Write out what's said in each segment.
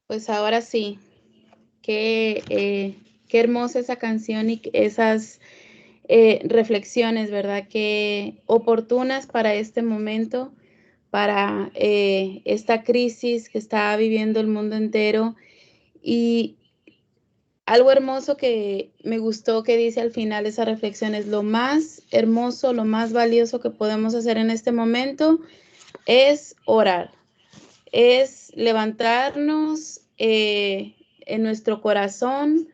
Pues ahora sí, qué hermosa esa canción y esas reflexiones, ¿verdad? Qué oportunas para este momento, para esta crisis que está viviendo el mundo entero. Y algo hermoso que me gustó que dice al final esa reflexión es lo más hermoso, lo más valioso que podemos hacer en este momento es orar, es levantarnos en nuestro corazón,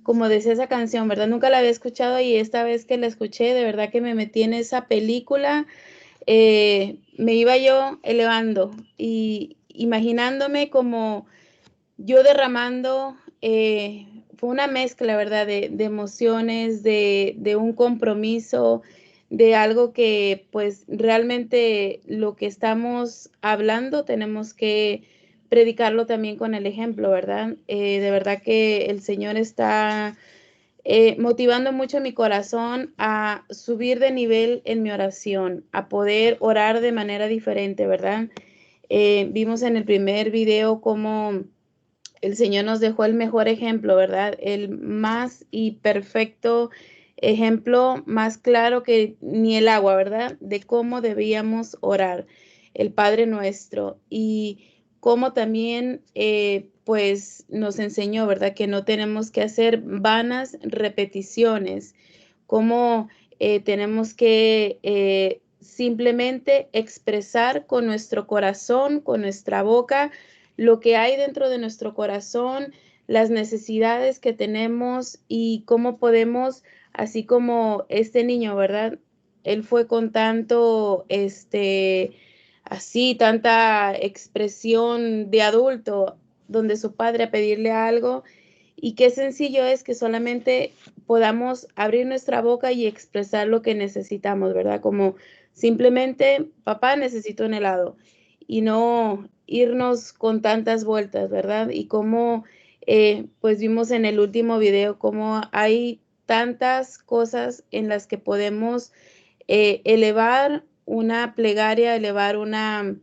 como decía esa canción, ¿verdad? Nunca la había escuchado y esta vez que la escuché, de verdad que me metí en esa película, me iba yo elevando y imaginándome como yo derramando, fue una mezcla, ¿verdad? De emociones, de un compromiso, de algo que pues realmente lo que estamos hablando tenemos que predicarlo también con el ejemplo, ¿verdad? De verdad que el Señor está motivando mucho mi corazón a subir de nivel en mi oración, a poder orar de manera diferente, ¿verdad? Vimos en el primer video cómo el Señor nos dejó el mejor ejemplo, ¿verdad? El más y perfecto ejemplo, más claro que ni el agua, ¿verdad? De cómo debíamos orar, el Padre nuestro. Y cómo también, pues, nos enseñó, ¿verdad? Que no tenemos que hacer vanas repeticiones, cómo tenemos que simplemente expresar con nuestro corazón, con nuestra boca, lo que hay dentro de nuestro corazón, las necesidades que tenemos y cómo podemos, así como este niño, ¿verdad? Él fue con tanto, así, tanta expresión de adulto, donde su padre a pedirle algo, y qué sencillo es que solamente podamos abrir nuestra boca y expresar lo que necesitamos, ¿verdad? Como simplemente, papá, necesito un helado y no irnos con tantas vueltas, ¿verdad? Y como pues vimos en el último video cómo hay tantas cosas en las que podemos elevar una plegaria, elevar una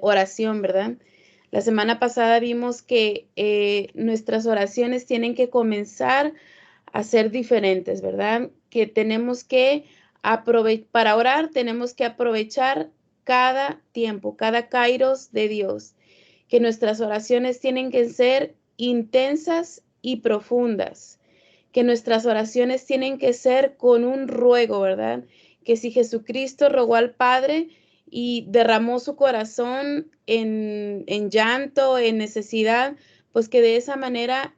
oración, ¿verdad? La semana pasada vimos que nuestras oraciones tienen que comenzar a ser diferentes, ¿verdad? Que tenemos que para orar tenemos que aprovechar cada tiempo, cada kairos de Dios, que nuestras oraciones tienen que ser intensas y profundas, que nuestras oraciones tienen que ser con un ruego, ¿verdad? Que si Jesucristo rogó al Padre y derramó su corazón en llanto, en necesidad, pues que de esa manera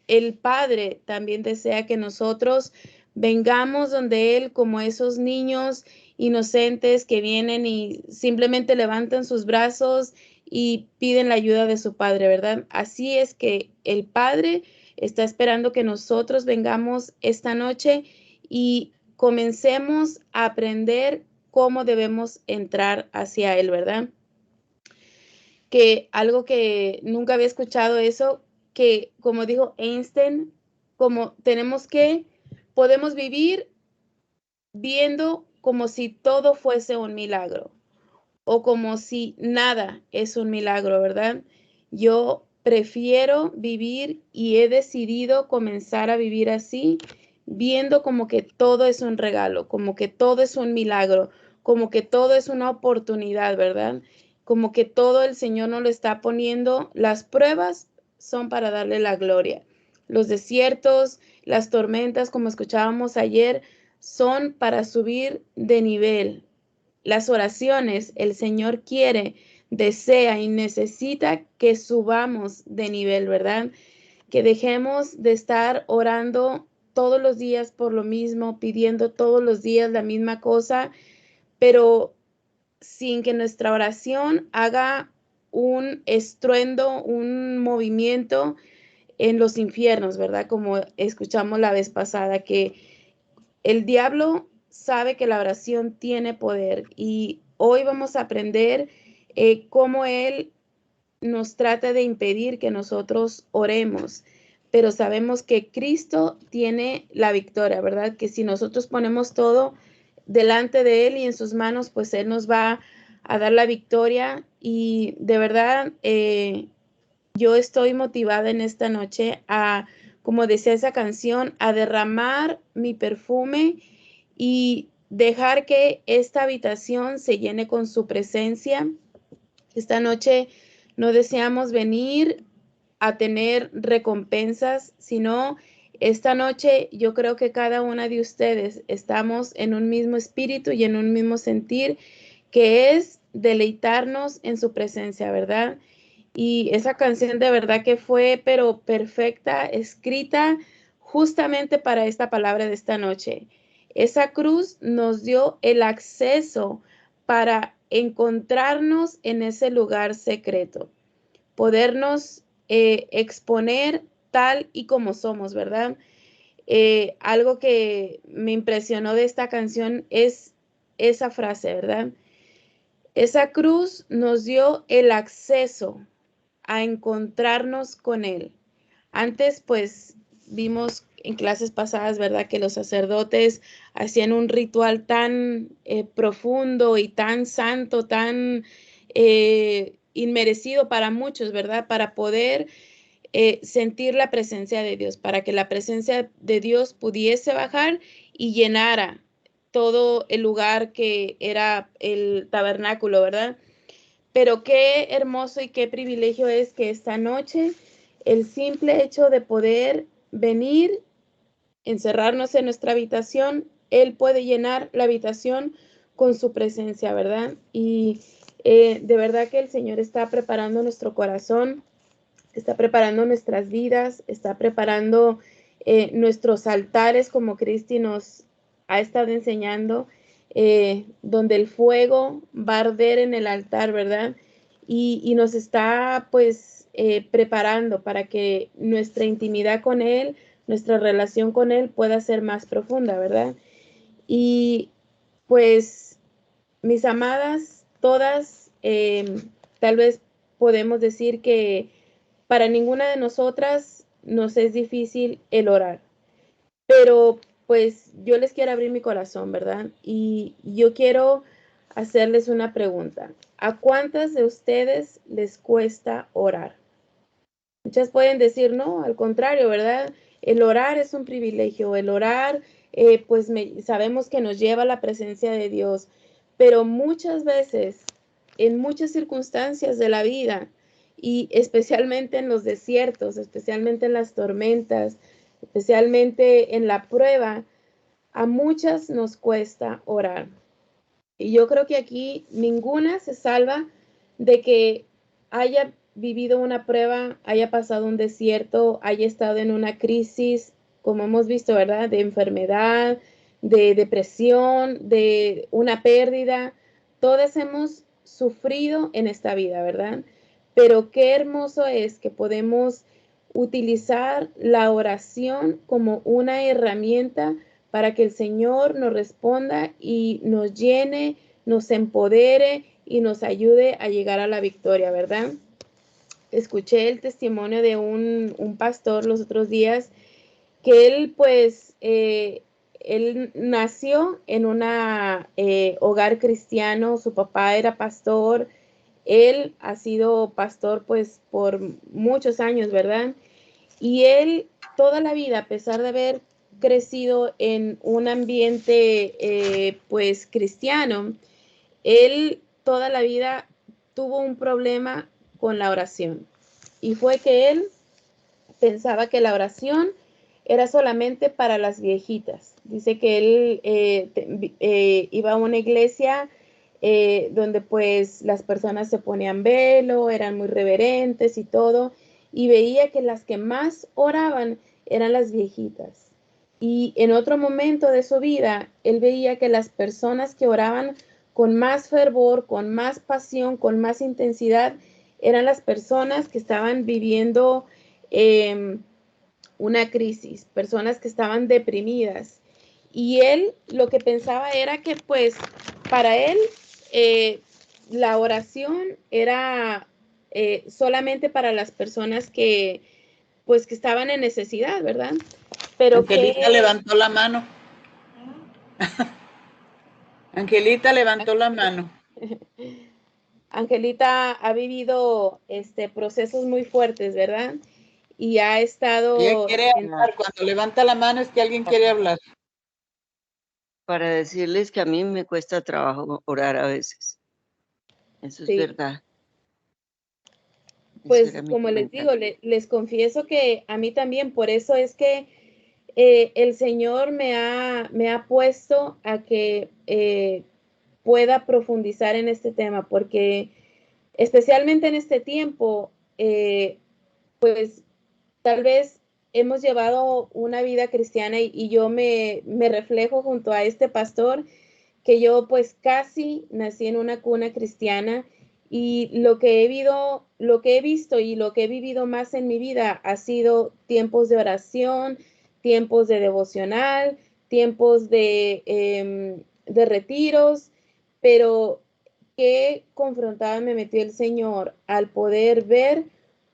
el Padre también desea que nosotros vengamos donde Él como esos niños inocentes que vienen y simplemente levantan sus brazos y piden la ayuda de su Padre, ¿verdad? Así es que el Padre está esperando que nosotros vengamos esta noche y comencemos a aprender cómo debemos entrar hacia Él, ¿verdad? Que algo que nunca había escuchado eso, que como dijo Einstein, como podemos vivir viendo como si todo fuese un milagro o como si nada es un milagro, ¿verdad? Yo prefiero vivir y he decidido comenzar a vivir así, viendo como que todo es un regalo, como que todo es un milagro, como que todo es una oportunidad, ¿verdad? Como que todo el Señor nos lo está poniendo, las pruebas son para darle la gloria. Los desiertos, las tormentas, como escuchábamos ayer, son para subir de nivel. Las oraciones, el Señor quiere, desea y necesita que subamos de nivel, ¿verdad? Que dejemos de estar orando todos los días por lo mismo, pidiendo todos los días la misma cosa, pero sin que nuestra oración haga un estruendo, un movimiento en los infiernos, ¿verdad? Como escuchamos la vez pasada, que el diablo sabe que la oración tiene poder y hoy vamos a aprender cómo él nos trata de impedir que nosotros oremos, pero sabemos que Cristo tiene la victoria, ¿verdad? Que si nosotros ponemos todo delante de Él y en sus manos, pues Él nos va a dar la victoria y de verdad yo estoy motivada en esta noche a, como decía esa canción, a derramar mi perfume y dejar que esta habitación se llene con su presencia. Esta noche no deseamos venir a tener recompensas, sino esta noche yo creo que cada una de ustedes estamos en un mismo espíritu y en un mismo sentir, que es deleitarnos en su presencia, ¿verdad? Y esa canción de verdad que fue, pero perfecta, escrita justamente para esta palabra de esta noche. Esa cruz nos dio el acceso para encontrarnos en ese lugar secreto, podernos exponer tal y como somos, ¿verdad? Algo que me impresionó de esta canción es esa frase, ¿verdad? Esa cruz nos dio el acceso a encontrarnos con Él. Antes, pues, vimos en clases pasadas, ¿verdad?, que los sacerdotes hacían un ritual tan profundo y tan santo, tan inmerecido para muchos, ¿verdad?, para poder sentir la presencia de Dios, para que la presencia de Dios pudiese bajar y llenara todo el lugar que era el tabernáculo, ¿verdad? Pero qué hermoso y qué privilegio es que esta noche el simple hecho de poder venir, encerrarnos en nuestra habitación, Él puede llenar la habitación con su presencia, ¿verdad? Y de verdad que el Señor está preparando nuestro corazón, está preparando nuestras vidas, está preparando nuestros altares como Cristi nos ha estado enseñando, donde el fuego va a arder en el altar, ¿verdad? Y nos está pues preparando para que nuestra intimidad con Él, nuestra relación con Él pueda ser más profunda, ¿verdad? Y pues, mis amadas, todas, tal vez podemos decir que para ninguna de nosotras nos es difícil el orar, pero pues yo les quiero abrir mi corazón, ¿verdad? Y yo quiero hacerles una pregunta. ¿A cuántas de ustedes les cuesta orar? Muchas pueden decir, no, al contrario, ¿verdad? El orar es un privilegio, el orar, pues sabemos que nos lleva a la presencia de Dios, pero muchas veces, en muchas circunstancias de la vida, y especialmente en los desiertos, especialmente en las tormentas, especialmente en la prueba, a muchas nos cuesta orar. Y yo creo que aquí ninguna se salva de que haya vivido una prueba, haya pasado un desierto, haya estado en una crisis, como hemos visto, ¿verdad? De enfermedad, de depresión, de una pérdida. Todas hemos sufrido en esta vida, ¿verdad? Pero qué hermoso es que podemos utilizar la oración como una herramienta para que el Señor nos responda y nos llene, nos empodere y nos ayude a llegar a la victoria, ¿verdad? Escuché el testimonio de un pastor los otros días que él, pues, él nació en un hogar cristiano, su papá era pastor, él ha sido pastor, pues, por muchos años, ¿verdad? Y él toda la vida, a pesar de haber crecido en un ambiente pues cristiano, él toda la vida tuvo un problema con la oración. Y fue que él pensaba que la oración era solamente para las viejitas. Dice que él iba a una iglesia donde pues las personas se ponían velo, eran muy reverentes y todo, y veía que las que más oraban eran las viejitas. Y en otro momento de su vida, él veía que las personas que oraban con más fervor, con más pasión, con más intensidad, eran las personas que estaban viviendo una crisis, personas que estaban deprimidas. Y él lo que pensaba era que pues para él la oración era solamente para las personas que pues que estaban en necesidad, ¿verdad? Pero Angelita levantó la mano. Angelita levantó la mano. Angelita ha vivido procesos muy fuertes, ¿verdad? Y ha Ella estado quiere en... hablar. Cuando levanta la mano es que alguien quiere hablar. Para decirles que a mí me cuesta trabajo orar a veces. Eso es Sí, verdad. Ese pues era mi como les digo, comentario. les confieso que a mí también, por eso es que el Señor me ha puesto a que pueda profundizar en este tema, porque especialmente en este tiempo, pues tal vez hemos llevado una vida cristiana y yo me reflejo junto a este pastor, que yo pues casi nací en una cuna cristiana y lo que he visto y lo que he vivido más en mi vida ha sido tiempos de oración, tiempos de devocional, tiempos de retiros, pero qué confrontada me metió el Señor al poder ver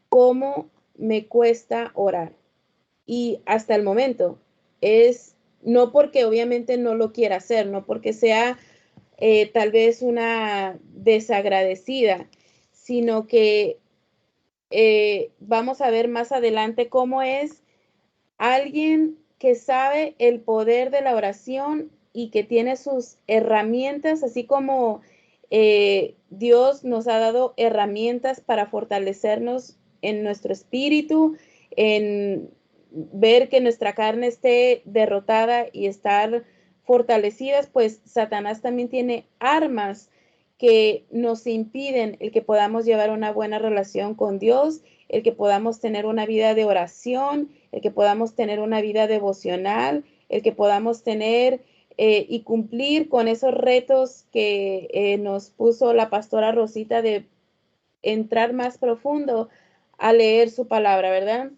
cómo me cuesta orar. Y hasta el momento es no porque obviamente no lo quiera hacer, no porque sea tal vez una desagradecida, sino que vamos a ver más adelante cómo es alguien que sabe el poder de la oración y que tiene sus herramientas, así como Dios nos ha dado herramientas para fortalecernos en nuestro espíritu, en ver que nuestra carne esté derrotada y estar fortalecidas, pues Satanás también tiene armas que nos impiden el que podamos llevar una buena relación con Dios, el que podamos tener una vida de oración, el que podamos tener una vida devocional, el que podamos tener y cumplir con esos retos que nos puso la pastora Rosita de entrar más profundo a leer su palabra, ¿verdad?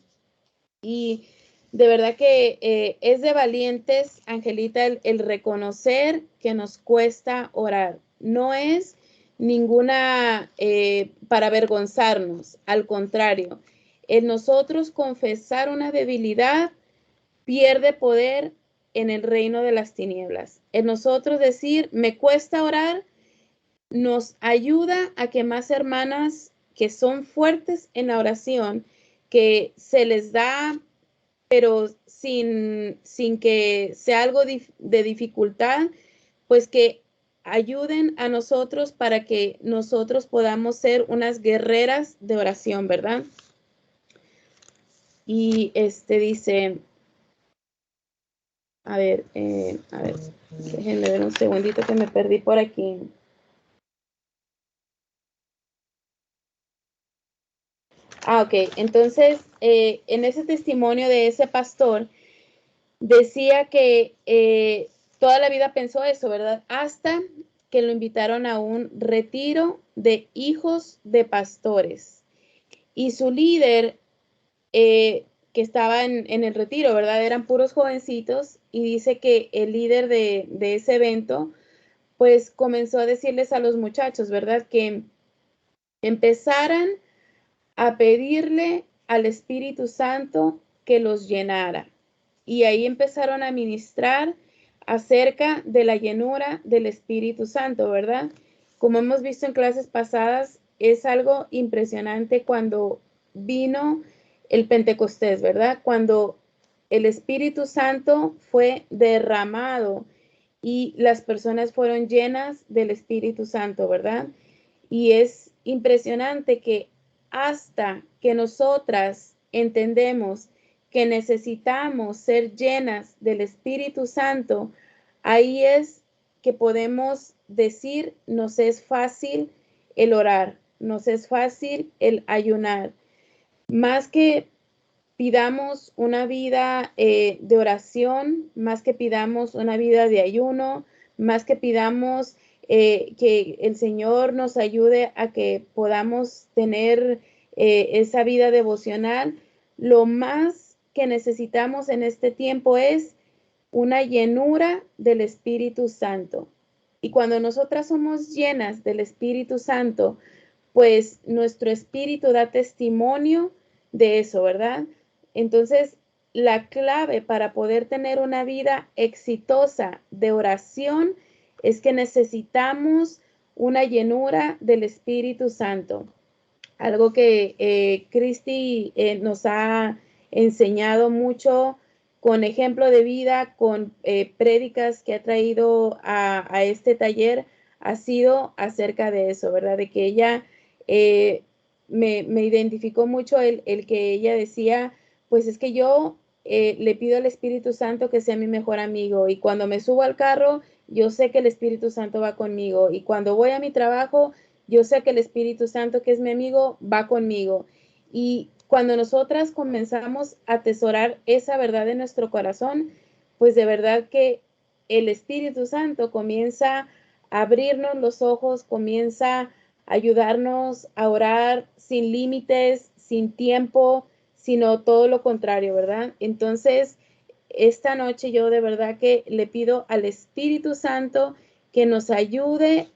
Y de verdad que es de valientes, Angelita, el reconocer que nos cuesta orar. No es ninguna para avergonzarnos, al contrario, el nosotros confesar una debilidad pierde poder en el reino de las tinieblas. El nosotros decir, me cuesta orar, nos ayuda a que más hermanas que son fuertes en la oración, que se les da, pero sin que sea algo de dificultad, pues que ayuden a nosotros para que nosotros podamos ser unas guerreras de oración, ¿verdad? Y dice, a ver, déjenme ver un segundito que me perdí por aquí. Ok, entonces en ese testimonio de ese pastor decía que toda la vida pensó eso, ¿verdad? Hasta que lo invitaron a un retiro de hijos de pastores. Y su líder, que estaba en el retiro, ¿verdad? Eran puros jovencitos y dice que el líder de ese evento, pues comenzó a decirles a los muchachos, ¿verdad? Que empezaran a pedirle al Espíritu Santo que los llenara. Y ahí empezaron a ministrar acerca de la llenura del Espíritu Santo, ¿verdad? Como hemos visto en clases pasadas, es algo impresionante cuando vino el Pentecostés, ¿verdad? Cuando el Espíritu Santo fue derramado y las personas fueron llenas del Espíritu Santo, ¿verdad? Y es impresionante que hasta que nosotras entendemos que necesitamos ser llenas del Espíritu Santo, ahí es que podemos decir, nos es fácil el orar, nos es fácil el ayunar. Más que pidamos una vida de oración, más que pidamos una vida de ayuno, más que pidamos que el Señor nos ayude a que podamos tener esa vida devocional, lo más que necesitamos en este tiempo es una llenura del Espíritu Santo. Y cuando nosotras somos llenas del Espíritu Santo, pues nuestro espíritu da testimonio de eso, ¿verdad? Entonces, la clave para poder tener una vida exitosa de oración es que necesitamos una llenura del Espíritu Santo. Algo que Cristi nos ha enseñado mucho con ejemplo de vida, con prédicas que ha traído a este taller, ha sido acerca de eso, ¿verdad? De que ella me identificó mucho el que ella decía, pues es que yo le pido al Espíritu Santo que sea mi mejor amigo, y cuando me subo al carro, yo sé que el Espíritu Santo va conmigo, y cuando voy a mi trabajo, yo sé que el Espíritu Santo, que es mi amigo, va conmigo. Y cuando nosotras comenzamos a atesorar esa verdad en nuestro corazón, pues de verdad que el Espíritu Santo comienza a abrirnos los ojos, comienza a ayudarnos a orar sin límites, sin tiempo, sino todo lo contrario, ¿verdad? Entonces, esta noche yo de verdad que le pido al Espíritu Santo que nos ayude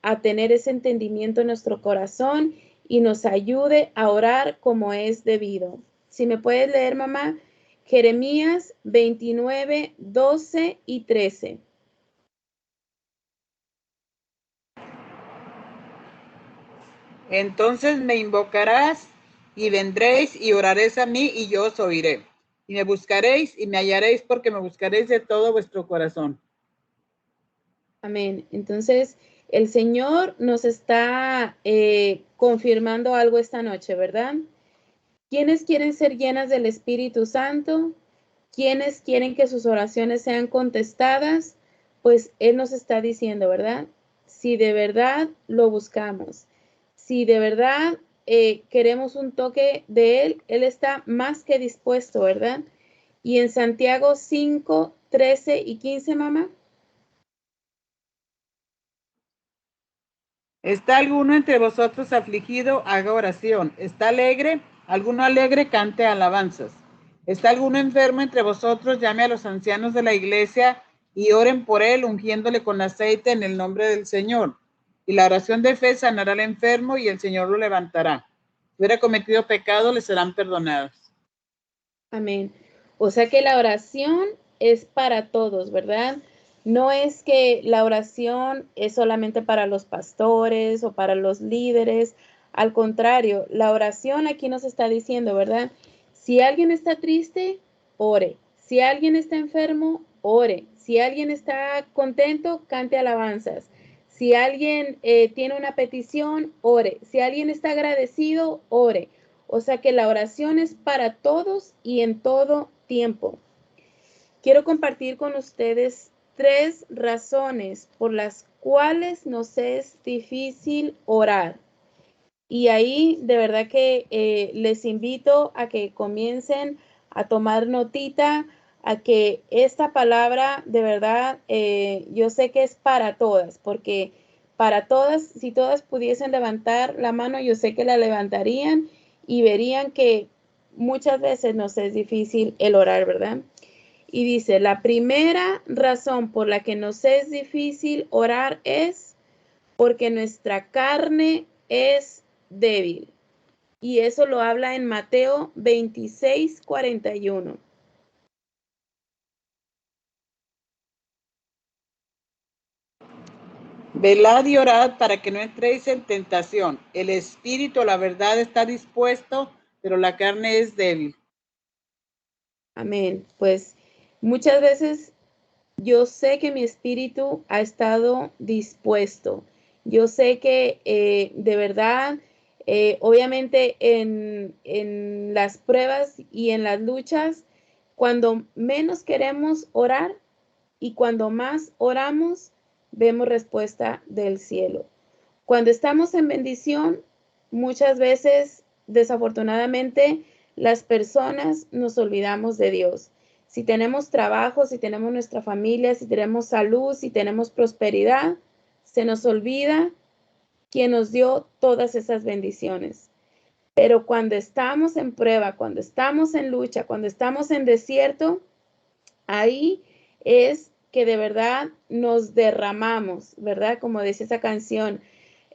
a tener ese entendimiento en nuestro corazón y nos ayude a orar como es debido. Si me puedes leer, mamá, Jeremías 29, 12 y 13. Entonces me invocarás y vendréis y oraréis a mí y yo os oiré. Y me buscaréis y me hallaréis porque me buscaréis de todo vuestro corazón. Amén. Entonces, el Señor nos está confirmando algo esta noche, ¿verdad? ¿Quiénes quieren ser llenas del Espíritu Santo? ¿Quiénes quieren que sus oraciones sean contestadas? Pues Él nos está diciendo, ¿verdad? Si de verdad lo buscamos, si de verdad queremos un toque de Él, Él está más que dispuesto, ¿verdad? Y en Santiago 5, 13 y 15, mamá. ¿Está alguno entre vosotros afligido? Haga oración. ¿Está alegre? ¿Alguno alegre? Cante alabanzas. ¿Está alguno enfermo entre vosotros? Llame a los ancianos de la iglesia y oren por él, ungiéndole con aceite en el nombre del Señor. Y la oración de fe sanará al enfermo y el Señor lo levantará. Si hubiera cometido pecado, le serán perdonados. Amén. O sea que la oración es para todos, ¿verdad? No es que la oración es solamente para los pastores o para los líderes. Al contrario, la oración aquí nos está diciendo, ¿verdad? Si alguien está triste, ore. Si alguien está enfermo, ore. Si alguien está contento, cante alabanzas. Si alguien tiene una petición, ore. Si alguien está agradecido, ore. O sea que la oración es para todos y en todo tiempo. Quiero compartir con ustedes 3 razones por las cuales nos es difícil orar. Y ahí de verdad que les invito a que comiencen a tomar notita, a que esta palabra de verdad yo sé que es para todas, porque para todas, si todas pudiesen levantar la mano, yo sé que la levantarían y verían que muchas veces nos es difícil el orar, ¿verdad? Y dice, la primera razón por la que nos es difícil orar es porque nuestra carne es débil. Y eso lo habla en Mateo 26, 41. Velad y orad para que no entréis en tentación. El espíritu, la verdad, está dispuesto, pero la carne es débil. Amén. Pues muchas veces yo sé que mi espíritu ha estado dispuesto. Yo sé que de verdad, obviamente en las pruebas y en las luchas, cuando menos queremos orar y cuando más oramos, vemos respuesta del cielo. Cuando estamos en bendición, muchas veces, desafortunadamente, las personas nos olvidamos de Dios. Si tenemos trabajo, si tenemos nuestra familia, si tenemos salud, si tenemos prosperidad, se nos olvida quien nos dio todas esas bendiciones. Pero cuando estamos en prueba, cuando estamos en lucha, cuando estamos en desierto, ahí es que de verdad nos derramamos, ¿verdad? Como dice esa canción,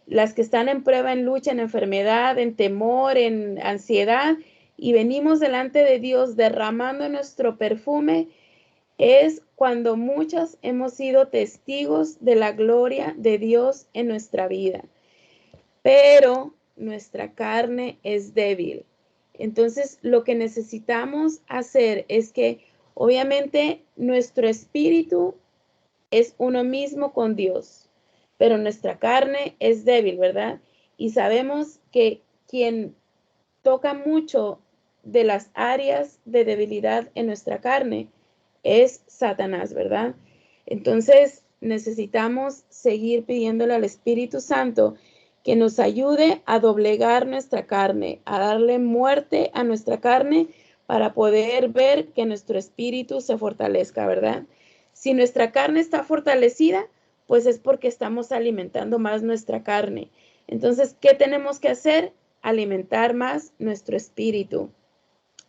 las que están en prueba, en lucha, en enfermedad, en temor, en ansiedad, y venimos delante de Dios derramando nuestro perfume, es cuando muchos hemos sido testigos de la gloria de Dios en nuestra vida, pero nuestra carne es débil. Entonces, lo que necesitamos hacer es que, obviamente, nuestro espíritu es uno mismo con Dios, pero nuestra carne es débil, ¿verdad? Y sabemos que quien toca mucho de las áreas de debilidad en nuestra carne es Satanás, ¿verdad? Entonces necesitamos seguir pidiéndole al Espíritu Santo que nos ayude a doblegar nuestra carne, a darle muerte a nuestra carne para poder ver que nuestro espíritu se fortalezca, ¿verdad? Si nuestra carne está fortalecida, pues es porque estamos alimentando más nuestra carne. Entonces, ¿qué tenemos que hacer? Alimentar más nuestro espíritu,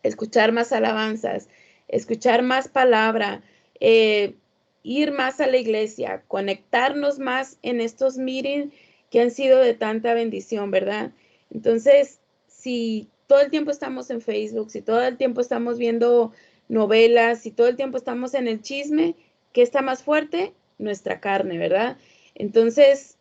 escuchar más alabanzas, escuchar más palabra, ir más a la iglesia, conectarnos más en estos meetings que han sido de tanta bendición, ¿verdad? Entonces, si todo el tiempo estamos en Facebook, si todo el tiempo estamos viendo novelas, si todo el tiempo estamos en el chisme, ¿qué está más fuerte? Nuestra carne, ¿verdad? Entonces,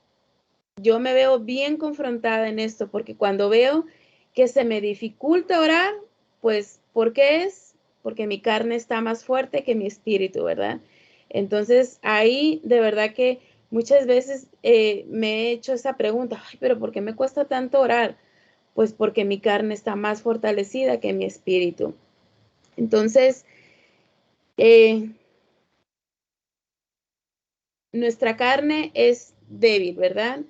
yo me veo bien confrontada en esto, porque cuando veo que se me dificulta orar, pues, ¿por qué es? Porque mi carne está más fuerte que mi espíritu, ¿verdad? Entonces, ahí de verdad que muchas veces me he hecho esa pregunta, ay, pero ¿por qué me cuesta tanto orar? Pues porque mi carne está más fortalecida que mi espíritu. Entonces, eh, nuestra carne es débil, ¿verdad?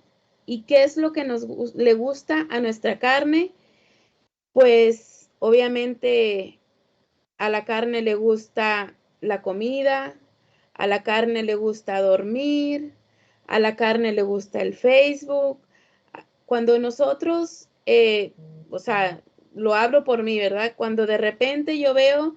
¿Y qué es lo que le gusta a nuestra carne? Pues obviamente a la carne le gusta la comida, a la carne le gusta dormir, a la carne le gusta el Facebook. Cuando nosotros, o sea, lo hablo por mí, ¿verdad? Cuando de repente yo veo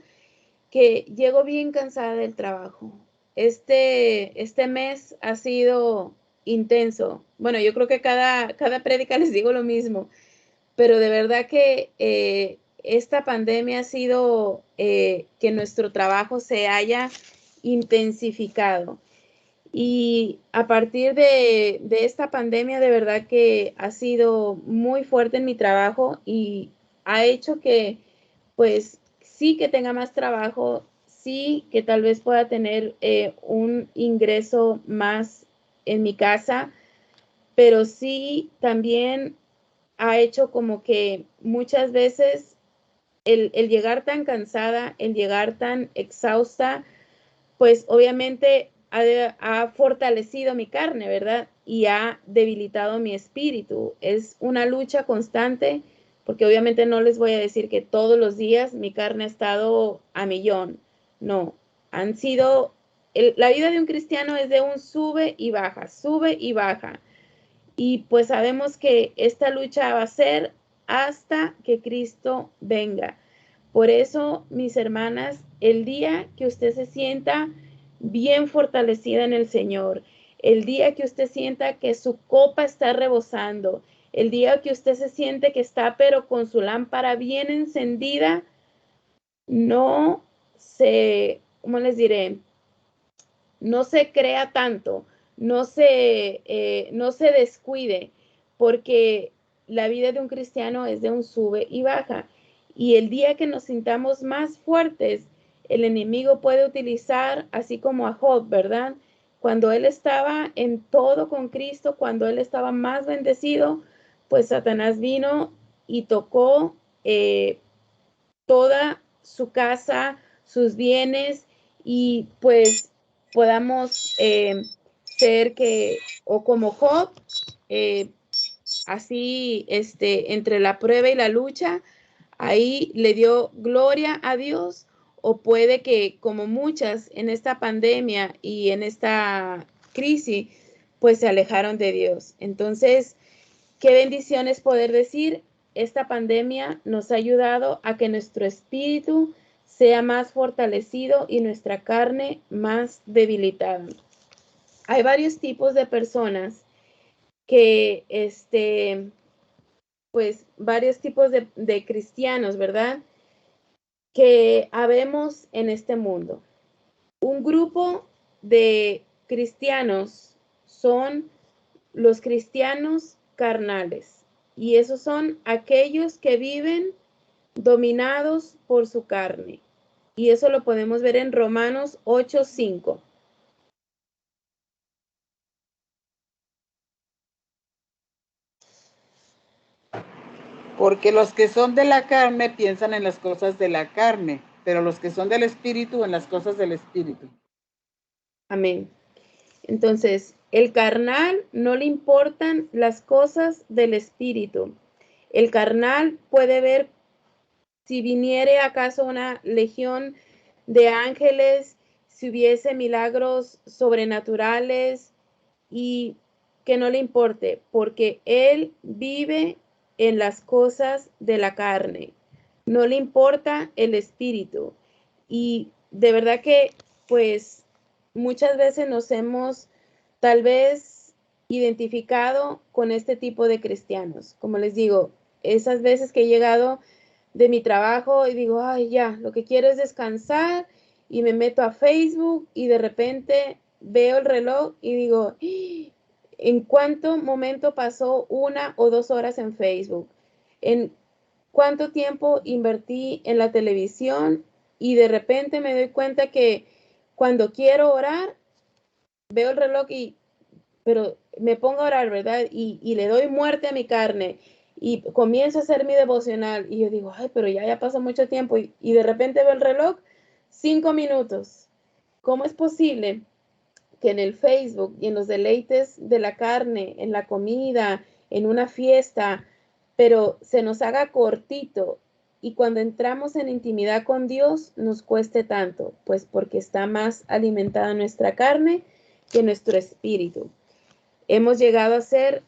que llego bien cansada del trabajo. Este mes ha sido intenso. Bueno, yo creo que cada prédica les digo lo mismo, pero de verdad que esta pandemia ha sido que nuestro trabajo se haya intensificado. Y a partir de esta pandemia, de verdad que ha sido muy fuerte en mi trabajo y ha hecho que, pues, sí que tenga más trabajo, sí que tal vez pueda tener un ingreso más en mi casa, pero sí también ha hecho como que muchas veces el llegar tan cansada, el llegar tan exhausta, pues obviamente ha fortalecido mi carne, ¿verdad? Y ha debilitado mi espíritu. Es una lucha constante, porque obviamente no les voy a decir que todos los días mi carne ha estado a millón. No, han sido, la vida de un cristiano es de un sube y baja, sube y baja. Y pues sabemos que esta lucha va a ser hasta que Cristo venga. Por eso, mis hermanas, el día que usted se sienta bien fortalecida en el Señor, el día que usted sienta que su copa está rebosando, el día que usted se siente que está pero con su lámpara bien encendida, no se, ¿cómo les diré? No se crea tanto, no se descuide, porque la vida de un cristiano es de un sube y baja. Y el día que nos sintamos más fuertes, el enemigo puede utilizar, así como a Job, ¿verdad? Cuando él estaba en todo con Cristo, cuando él estaba más bendecido, pues Satanás vino y tocó toda su casa, sus bienes, y pues podamos ser que, o como Job, eh, así entre la prueba y la lucha, ahí le dio gloria a Dios, o puede que como muchas en esta pandemia y en esta crisis, pues se alejaron de Dios. Entonces, qué bendición es poder decir, esta pandemia nos ha ayudado a que nuestro espíritu sea más fortalecido y nuestra carne más debilitada. Hay varios tipos de personas que, pues, varios tipos de cristianos, ¿verdad? Que habemos en este mundo. un grupo de cristianos son los cristianos carnales, y esos son aquellos que viven dominados por su carne. Y eso lo podemos ver en Romanos 8:5. Porque los que son de la carne piensan en las cosas de la carne, pero los que son del Espíritu en las cosas del Espíritu. Amén. Entonces, el carnal no le importan las cosas del Espíritu. El carnal puede ver si viniere acaso una legión de ángeles, si hubiese milagros sobrenaturales, y que no le importe, porque él vive en las cosas de la carne. No le importa el espíritu. Y de verdad que, pues, muchas veces nos hemos tal vez identificado con este tipo de cristianos. Como les digo, esas veces que he llegado de mi trabajo y digo, ay, ya, lo que quiero es descansar, y me meto a Facebook y de repente veo el reloj y digo, ¿en cuánto momento pasó 1 o 2 horas en Facebook? ¿En cuánto tiempo invertí en la televisión? Y de repente me doy cuenta que cuando quiero orar, veo el reloj pero me pongo a orar, ¿verdad? Y le doy muerte a mi carne y comienzo a hacer mi devocional y yo digo, ay, pero ya pasó mucho tiempo, y de repente veo el reloj, 5 minutos. ¿Cómo es posible que en el Facebook y en los deleites de la carne, en la comida, en una fiesta, pero se nos haga cortito, y cuando entramos en intimidad con Dios nos cueste tanto? Pues porque está más alimentada nuestra carne que nuestro espíritu. Hemos llegado a ser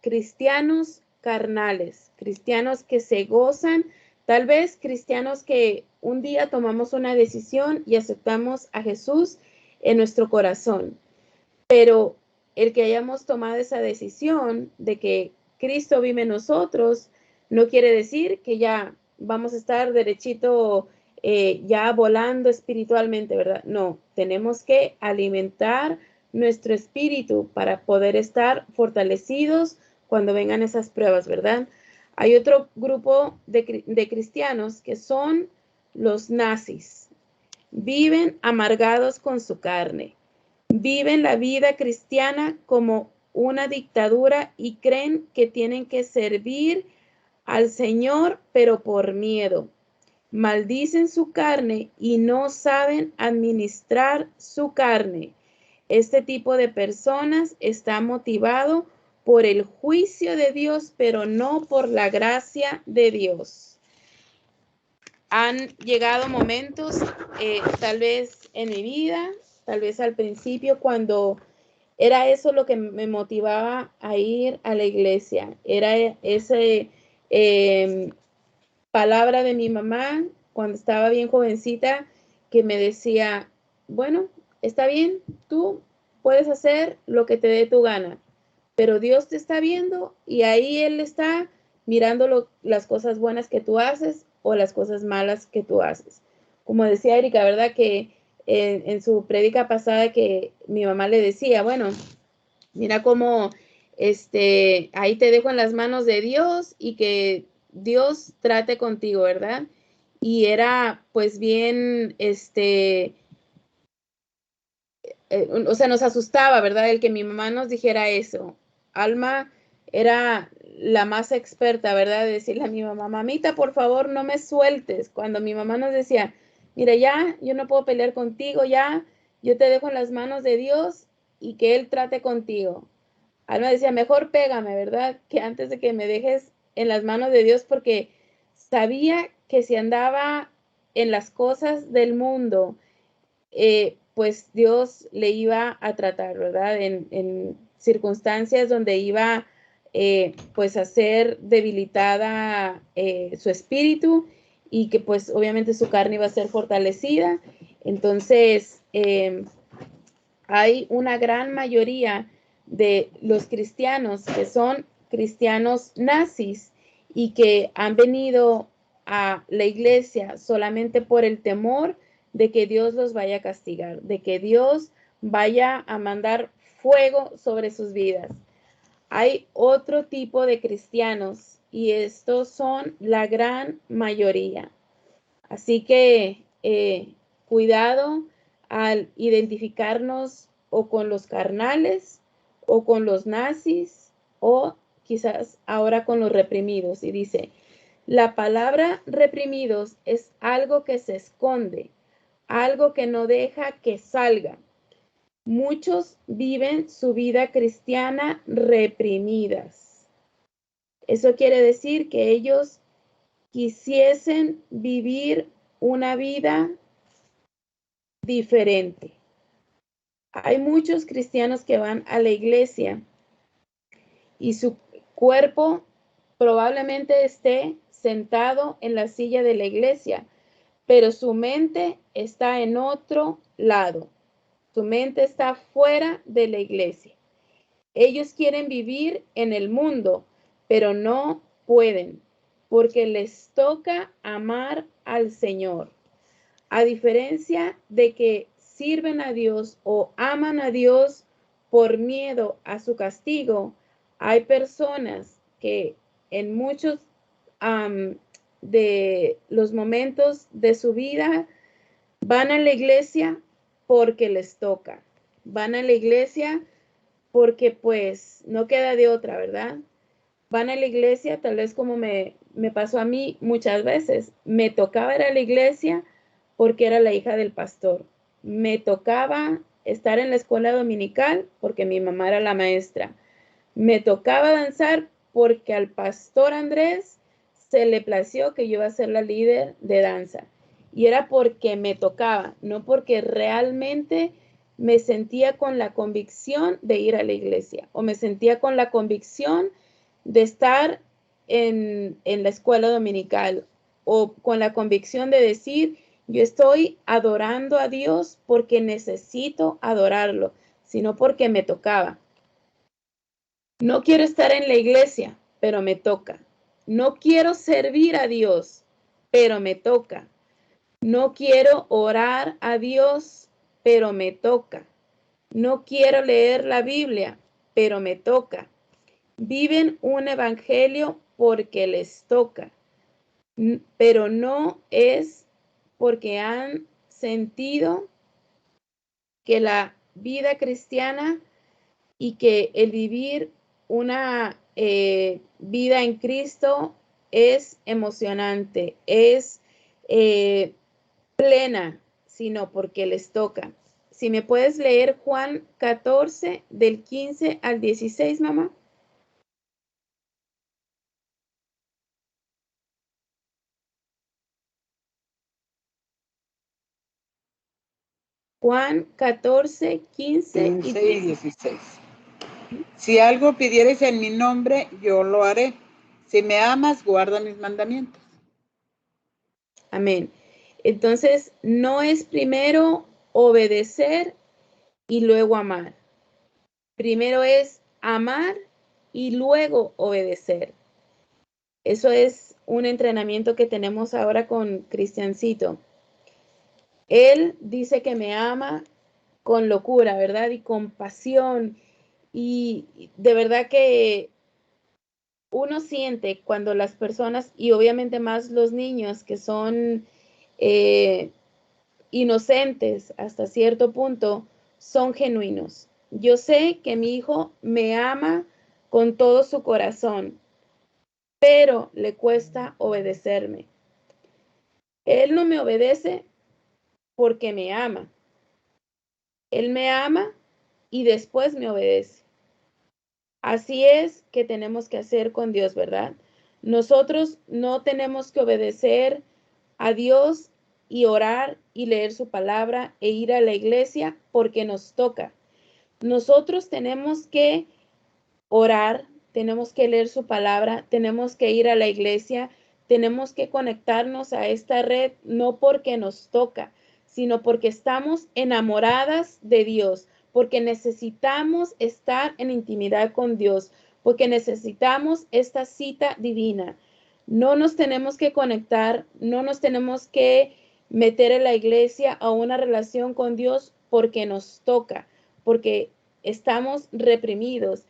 cristianos carnales, cristianos que se gozan, tal vez cristianos que un día tomamos una decisión y aceptamos a Jesús en nuestro corazón, pero el que hayamos tomado esa decisión de que Cristo vive en nosotros no quiere decir que ya vamos a estar derechito, ya volando espiritualmente, ¿verdad? No, tenemos que alimentar nuestro espíritu para poder estar fortalecidos cuando vengan esas pruebas, ¿verdad? Hay otro grupo de cristianos que son los nazis. Viven amargados con su carne. Viven la vida cristiana como una dictadura y creen que tienen que servir al Señor, pero por miedo. Maldicen su carne y no saben administrar su carne. Este tipo de personas está motivado por el juicio de Dios, pero no por la gracia de Dios. Han llegado momentos, tal vez en mi vida, tal vez al principio, cuando era eso lo que me motivaba a ir a la iglesia. Era ese palabra de mi mamá cuando estaba bien jovencita, que me decía, bueno, está bien, tú puedes hacer lo que te dé tu gana, pero Dios te está viendo y ahí Él está mirando las cosas buenas que tú haces o las cosas malas que tú haces. Como decía Erika, ¿verdad? Que en su prédica pasada, que mi mamá le decía, bueno, mira cómo ahí te dejo en las manos de Dios y que Dios trate contigo, ¿verdad? Y era pues bien, o sea, nos asustaba, ¿verdad? El que mi mamá nos dijera eso. Alma era la más experta, ¿verdad? De decirle a mi mamá, mamita, por favor, no me sueltes. Cuando mi mamá nos decía, mira, ya, yo no puedo pelear contigo, ya, yo te dejo en las manos de Dios y que Él trate contigo. Alma decía, mejor pégame, ¿verdad? Que antes de que me dejes en las manos de Dios, porque sabía que si andaba en las cosas del mundo, pues Dios le iba a tratar, ¿verdad? En circunstancias donde iba pues a ser debilitada su espíritu, y que pues obviamente su carne iba a ser fortalecida. Entonces, hay una gran mayoría de los cristianos que son cristianos nazis y que han venido a la iglesia solamente por el temor de que Dios los vaya a castigar, de que Dios vaya a mandar fuego sobre sus vidas. Hay otro tipo de cristianos y estos son la gran mayoría. Así que cuidado al identificarnos o con los carnales o con los nazis o quizás ahora con los reprimidos. Y dice, la palabra reprimidos es algo que se esconde, algo que no deja que salga. Muchos viven su vida cristiana reprimidas. Eso quiere decir que ellos quisiesen vivir una vida diferente. Hay muchos cristianos que van a la iglesia y su cuerpo probablemente esté sentado en la silla de la iglesia, pero su mente está en otro lado. Su mente está fuera de la iglesia. Ellos quieren vivir en el mundo, pero no pueden, porque les toca amar al Señor. A diferencia de que sirven a Dios o aman a Dios por miedo a su castigo, hay personas que en muchos de los momentos de su vida van a la iglesia porque les toca. Van a la iglesia porque pues no queda de otra, ¿verdad? Van a la iglesia, tal vez como me pasó a mí muchas veces. Me tocaba ir a la iglesia porque era la hija del pastor. Me tocaba estar en la escuela dominical porque mi mamá era la maestra. Me tocaba danzar porque al pastor Andrés se le plació que yo iba a ser la líder de danza. Y era porque me tocaba, no porque realmente me sentía con la convicción de ir a la iglesia o me sentía con la convicción de estar en la escuela dominical o con la convicción de decir, yo estoy adorando a Dios porque necesito adorarlo, sino porque me tocaba. No quiero estar en la iglesia, pero me toca. No quiero servir a Dios, pero me toca. No quiero orar a Dios, pero me toca. No quiero leer la Biblia, pero me toca. Viven un evangelio porque les toca, pero no es porque han sentido que la vida cristiana y que el vivir una vida en Cristo es emocionante, es plena, sino porque les toca. Si me puedes leer Juan 14, del 15 al 16, mamá. Juan 14, 15 y 15 y 16. Si algo pidieres en mi nombre, yo lo haré. Si me amas, guarda mis mandamientos. Amén. Entonces, no es primero obedecer y luego amar. Primero es amar y luego obedecer. Eso es un entrenamiento que tenemos ahora con Cristiancito. Él dice que me ama con locura, ¿verdad? Y con pasión. Y de verdad que uno siente cuando las personas, y obviamente más los niños que son inocentes hasta cierto punto, son genuinos. Yo sé que mi hijo me ama con todo su corazón, pero le cuesta obedecerme. Él no me obedece porque me ama. Él me ama y después me obedece. Así es que tenemos que hacer con Dios, ¿verdad? Nosotros no tenemos que obedecer a Dios y orar y leer su palabra e ir a la iglesia porque nos toca. Nosotros tenemos que orar, tenemos que leer su palabra, tenemos que ir a la iglesia, tenemos que conectarnos a esta red no porque nos toca, sino porque estamos enamoradas de Dios, porque necesitamos estar en intimidad con Dios, porque necesitamos esta cita divina. No nos tenemos que conectar, no nos tenemos que meter en la iglesia a una relación con Dios porque nos toca, porque estamos reprimidos.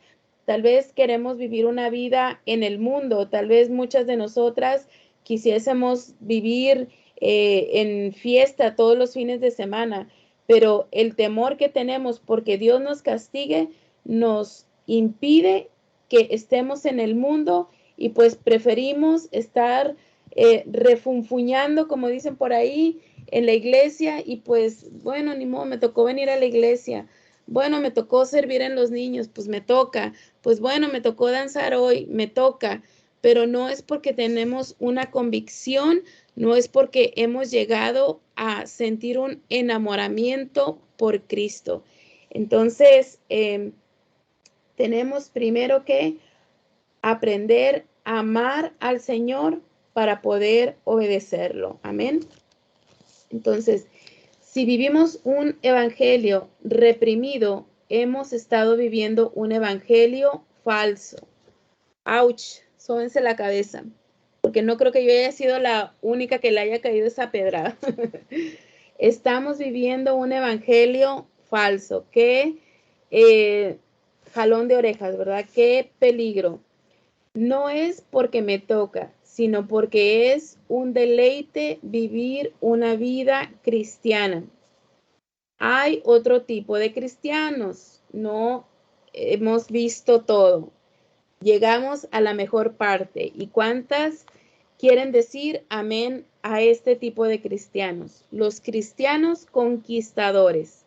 Tal vez queremos vivir una vida en el mundo, tal vez muchas de nosotras quisiésemos vivir en fiesta todos los fines de semana, pero el temor que tenemos porque Dios nos castigue nos impide que estemos en el mundo y pues preferimos estar refunfuñando, como dicen por ahí, en la iglesia y pues, bueno, ni modo, me tocó venir a la iglesia. Bueno, me tocó servir en los niños, pues me toca. Pues bueno, me tocó danzar hoy, me toca. Pero no es porque tenemos una convicción, no es porque hemos llegado a sentir un enamoramiento por Cristo. Entonces, tenemos primero que aprender a amar al Señor para poder obedecerlo. Amén. Entonces, si vivimos un evangelio reprimido, hemos estado viviendo un evangelio falso. ¡Auch! Sóbense la cabeza, porque no creo que yo haya sido la única que le haya caído esa pedrada. Estamos viviendo un evangelio falso. Qué jalón de orejas, ¿verdad? Qué peligro. No es porque me toca, sino porque es un deleite vivir una vida cristiana. Hay otro tipo de cristianos, no hemos visto todo. Llegamos a la mejor parte. ¿Y cuántas quieren decir amén a este tipo de cristianos? Los cristianos conquistadores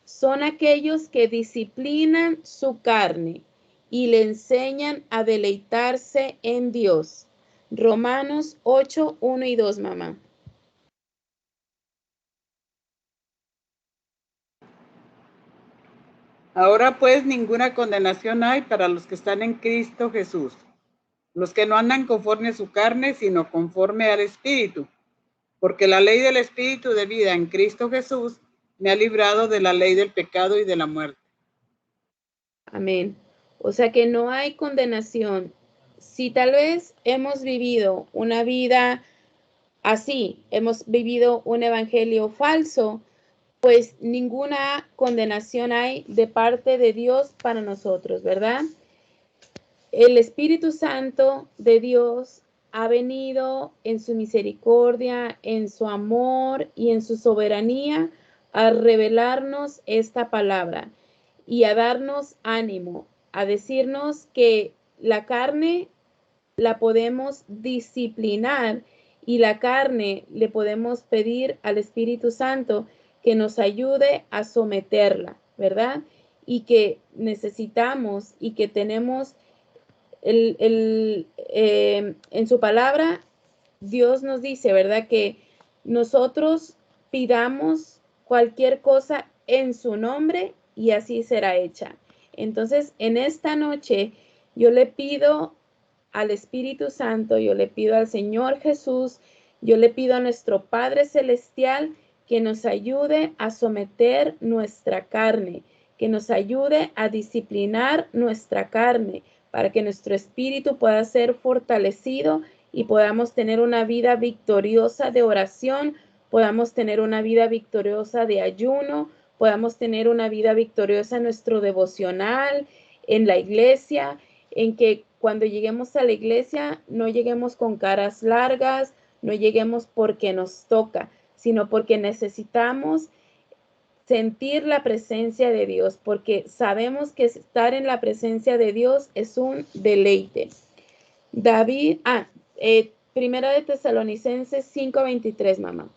son aquellos que disciplinan su carne y le enseñan a deleitarse en Dios. Romanos 8, 1 y 2, mamá. Ahora pues ninguna condenación hay para los que están en Cristo Jesús, los que no andan conforme a su carne, sino conforme al Espíritu. Porque la ley del Espíritu de vida en Cristo Jesús me ha librado de la ley del pecado y de la muerte. Amén. O sea que no hay condenación. Si tal vez hemos vivido una vida así, hemos vivido un evangelio falso, pues ninguna condenación hay de parte de Dios para nosotros, ¿verdad? El Espíritu Santo de Dios ha venido en su misericordia, en su amor y en su soberanía a revelarnos esta palabra y a darnos ánimo, a decirnos que la carne la podemos disciplinar y la carne le podemos pedir al Espíritu Santo que nos ayude a someterla, ¿verdad? Y que necesitamos y que tenemos en su palabra, Dios nos dice, ¿verdad? Que nosotros pidamos cualquier cosa en su nombre y así será hecha. Entonces, en esta noche, yo le pido al Espíritu Santo, yo le pido al Señor Jesús, yo le pido a nuestro Padre Celestial que nos ayude a someter nuestra carne, que nos ayude a disciplinar nuestra carne, para que nuestro espíritu pueda ser fortalecido y podamos tener una vida victoriosa de oración, podamos tener una vida victoriosa de ayuno, podamos tener una vida victoriosa en nuestro devocional, en la iglesia, en que cuando lleguemos a la iglesia no lleguemos con caras largas, no lleguemos porque nos toca, sino porque necesitamos sentir la presencia de Dios, porque sabemos que estar en la presencia de Dios es un deleite. David, Primera de Tesalonicenses 5:23, mamá.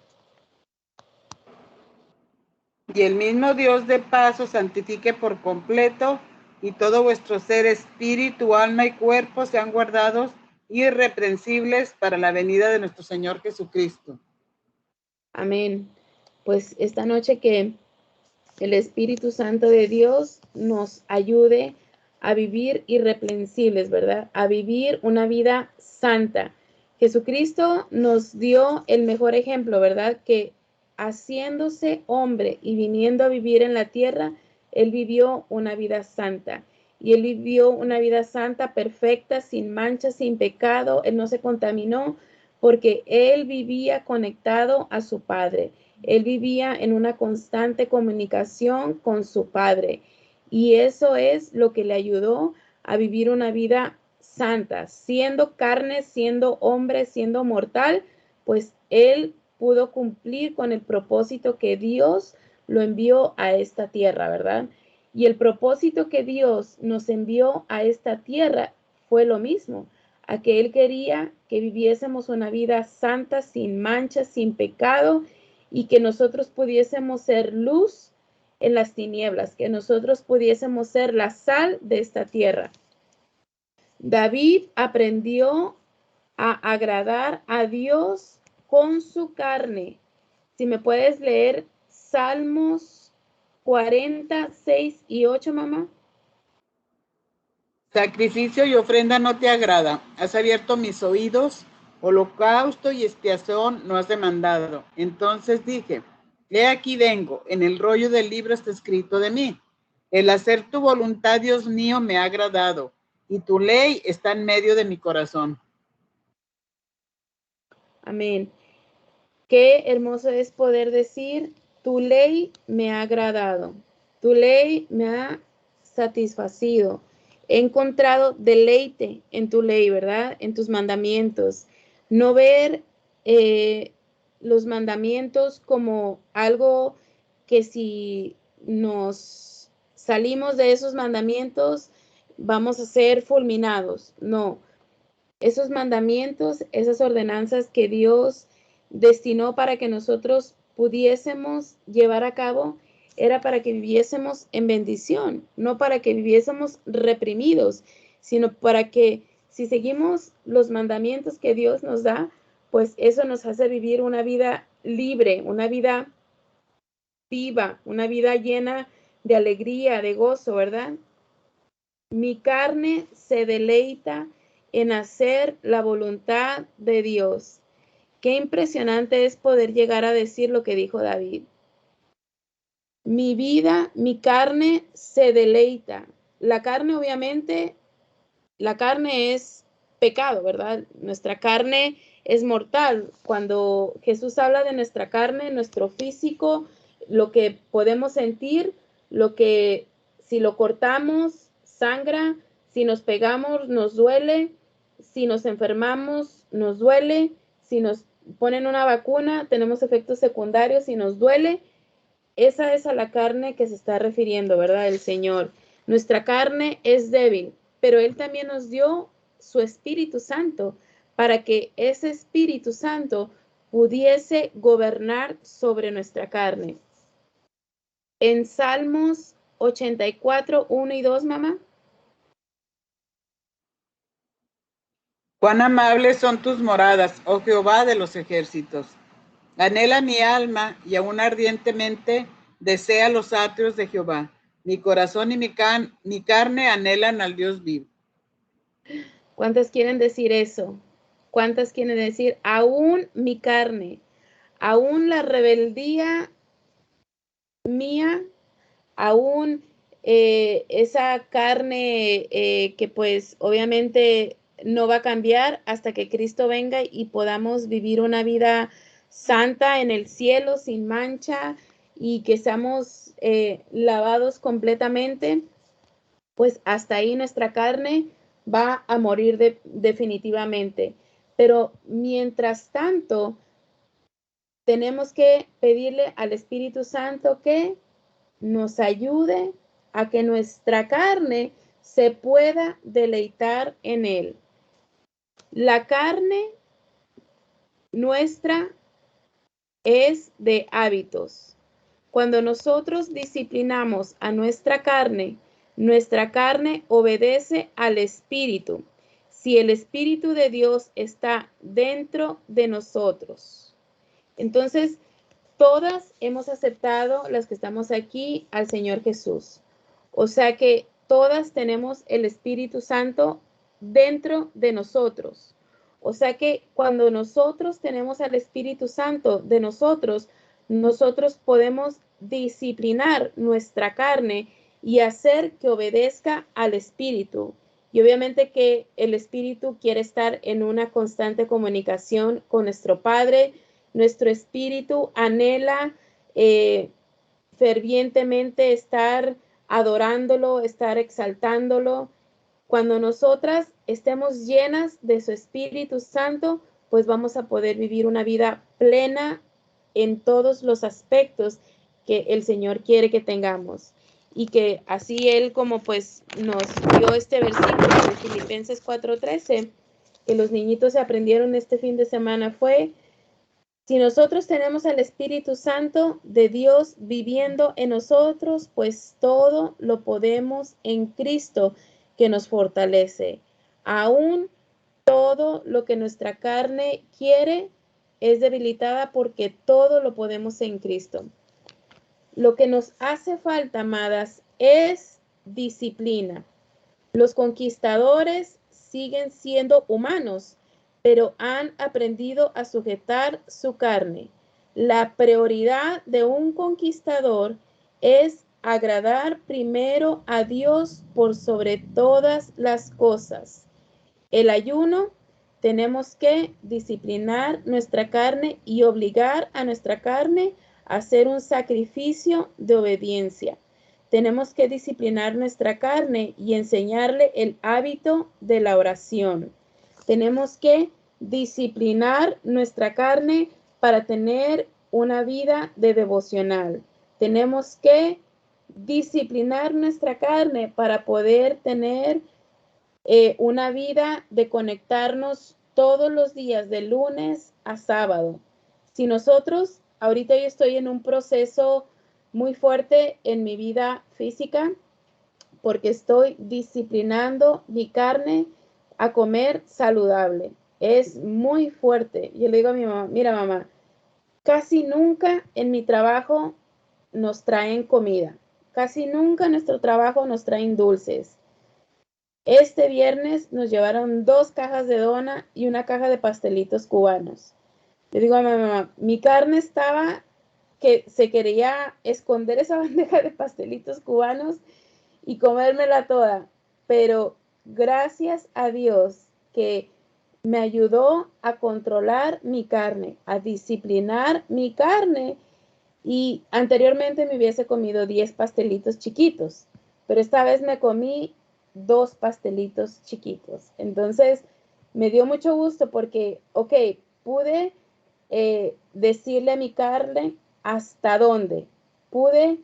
Y el mismo Dios de paz os santifique por completo, y todo vuestro ser, espíritu, alma y cuerpo sean guardados irreprensibles para la venida de nuestro Señor Jesucristo. Amén. Pues esta noche que el Espíritu Santo de Dios nos ayude a vivir irreprensibles, ¿verdad? A vivir una vida santa. Jesucristo nos dio el mejor ejemplo, ¿verdad? Que haciéndose hombre y viniendo a vivir en la tierra, Él vivió una vida santa. Y Él vivió una vida santa, perfecta, sin mancha, sin pecado. Él no se contaminó porque él vivía conectado a su Padre. Él vivía en una constante comunicación con su Padre. Y eso es lo que le ayudó a vivir una vida santa. Siendo carne, siendo hombre, siendo mortal, pues él pudo cumplir con el propósito que Dios lo envió a esta tierra, ¿verdad? Y el propósito que Dios nos envió a esta tierra fue lo mismo, a que Él quería que viviésemos una vida santa, sin mancha, sin pecado, y que nosotros pudiésemos ser luz en las tinieblas, que nosotros pudiésemos ser la sal de esta tierra. David aprendió a agradar a Dios con su carne. Si me puedes leer Salmos 46 y 8, mamá. Sacrificio y ofrenda no te agrada. Has abierto mis oídos. Holocausto y expiación no has demandado. Entonces dije, he aquí vengo. En el rollo del libro está escrito de mí. El hacer tu voluntad, Dios mío, me ha agradado. Y tu ley está en medio de mi corazón. Amén. Qué hermoso es poder decir, tu ley me ha agradado, tu ley me ha satisfacido. He encontrado deleite en tu ley, ¿verdad? En tus mandamientos. No ver los mandamientos como algo que si nos salimos de esos mandamientos vamos a ser fulminados. No, esos mandamientos, esas ordenanzas que Dios destinó para que nosotros pudiésemos llevar a cabo, era para que viviésemos en bendición, no para que viviésemos reprimidos, sino para que si seguimos los mandamientos que Dios nos da, pues eso nos hace vivir una vida libre, una vida viva, una vida llena de alegría, de gozo, ¿verdad? Mi carne se deleita en hacer la voluntad de Dios. Qué impresionante es poder llegar a decir lo que dijo David. Mi vida, mi carne se deleita. La carne, obviamente, la carne es pecado, ¿verdad? Nuestra carne es mortal. Cuando Jesús habla de nuestra carne, nuestro físico, lo que podemos sentir, lo que si lo cortamos, sangra, si nos pegamos, nos duele, si nos enfermamos, nos duele, si nos ponen una vacuna, tenemos efectos secundarios y nos duele. Esa es a la carne que se está refiriendo, ¿verdad? El Señor. Nuestra carne es débil, pero Él también nos dio su Espíritu Santo para que ese Espíritu Santo pudiese gobernar sobre nuestra carne. En Salmos 84, 1 y 2, mamá. Cuán amables son tus moradas, oh Jehová de los ejércitos. Anhela mi alma y aún ardientemente desea los atrios de Jehová. Mi corazón y mi carne anhelan al Dios vivo. ¿Cuántas quieren decir eso? ¿Cuántas quieren decir, aún mi carne, aún la rebeldía mía, aún esa carne que pues obviamente no va a cambiar hasta que Cristo venga y podamos vivir una vida santa en el cielo sin mancha y que seamos lavados completamente, pues hasta ahí nuestra carne va a morir definitivamente. Pero mientras tanto, tenemos que pedirle al Espíritu Santo que nos ayude a que nuestra carne se pueda deleitar en Él. La carne nuestra es de hábitos. Cuando nosotros disciplinamos a nuestra carne obedece al Espíritu. Si el Espíritu de Dios está dentro de nosotros. Entonces, todas hemos aceptado, las que estamos aquí, al Señor Jesús. O sea que todas tenemos el Espíritu Santo dentro de nosotros. O sea que cuando nosotros tenemos al Espíritu Santo de nosotros, nosotros podemos disciplinar nuestra carne y hacer que obedezca al Espíritu. Y obviamente que el espíritu quiere estar en una constante comunicación con nuestro Padre. Nuestro espíritu anhela fervientemente estar adorándolo, estar exaltándolo. Cuando nosotras estemos llenas de su Espíritu Santo, pues vamos a poder vivir una vida plena en todos los aspectos que el Señor quiere que tengamos. Y que así Él como pues nos dio este versículo de Filipenses 4:13, que los niñitos se aprendieron este fin de semana, fue: si nosotros tenemos al Espíritu Santo de Dios viviendo en nosotros, pues todo lo podemos en Cristo que nos fortalece. Aún todo lo que nuestra carne quiere es debilitada, porque todo lo podemos en Cristo. Lo que nos hace falta, amadas, es disciplina. Los conquistadores siguen siendo humanos, pero han aprendido a sujetar su carne. La prioridad de un conquistador es agradar primero a Dios por sobre todas las cosas. El ayuno, tenemos que disciplinar nuestra carne y obligar a nuestra carne a hacer un sacrificio de obediencia. Tenemos que disciplinar nuestra carne y enseñarle el hábito de la oración. Tenemos que disciplinar nuestra carne para tener una vida de devocional. Tenemos que disciplinar nuestra carne para poder tener una vida de conectarnos todos los días, de lunes a sábado. Si nosotros, ahorita yo estoy en un proceso muy fuerte en mi vida física, porque estoy disciplinando mi carne a comer saludable. Es muy fuerte. Yo le digo a mi mamá: mira, mamá, casi nunca en mi trabajo nos traen comida. Casi nunca en nuestro trabajo nos traen dulces. Este viernes nos llevaron 2 cajas de dona y una caja de pastelitos cubanos. Le digo a mi mamá: mi carne estaba que se quería esconder esa bandeja de pastelitos cubanos y comérmela toda. Pero gracias a Dios que me ayudó a controlar mi carne, a disciplinar mi carne. Y anteriormente me hubiese comido 10 pastelitos chiquitos, pero esta vez me comí 2 pastelitos chiquitos. Entonces me dio mucho gusto porque, ok, pude decirle a mi carne hasta dónde. Pude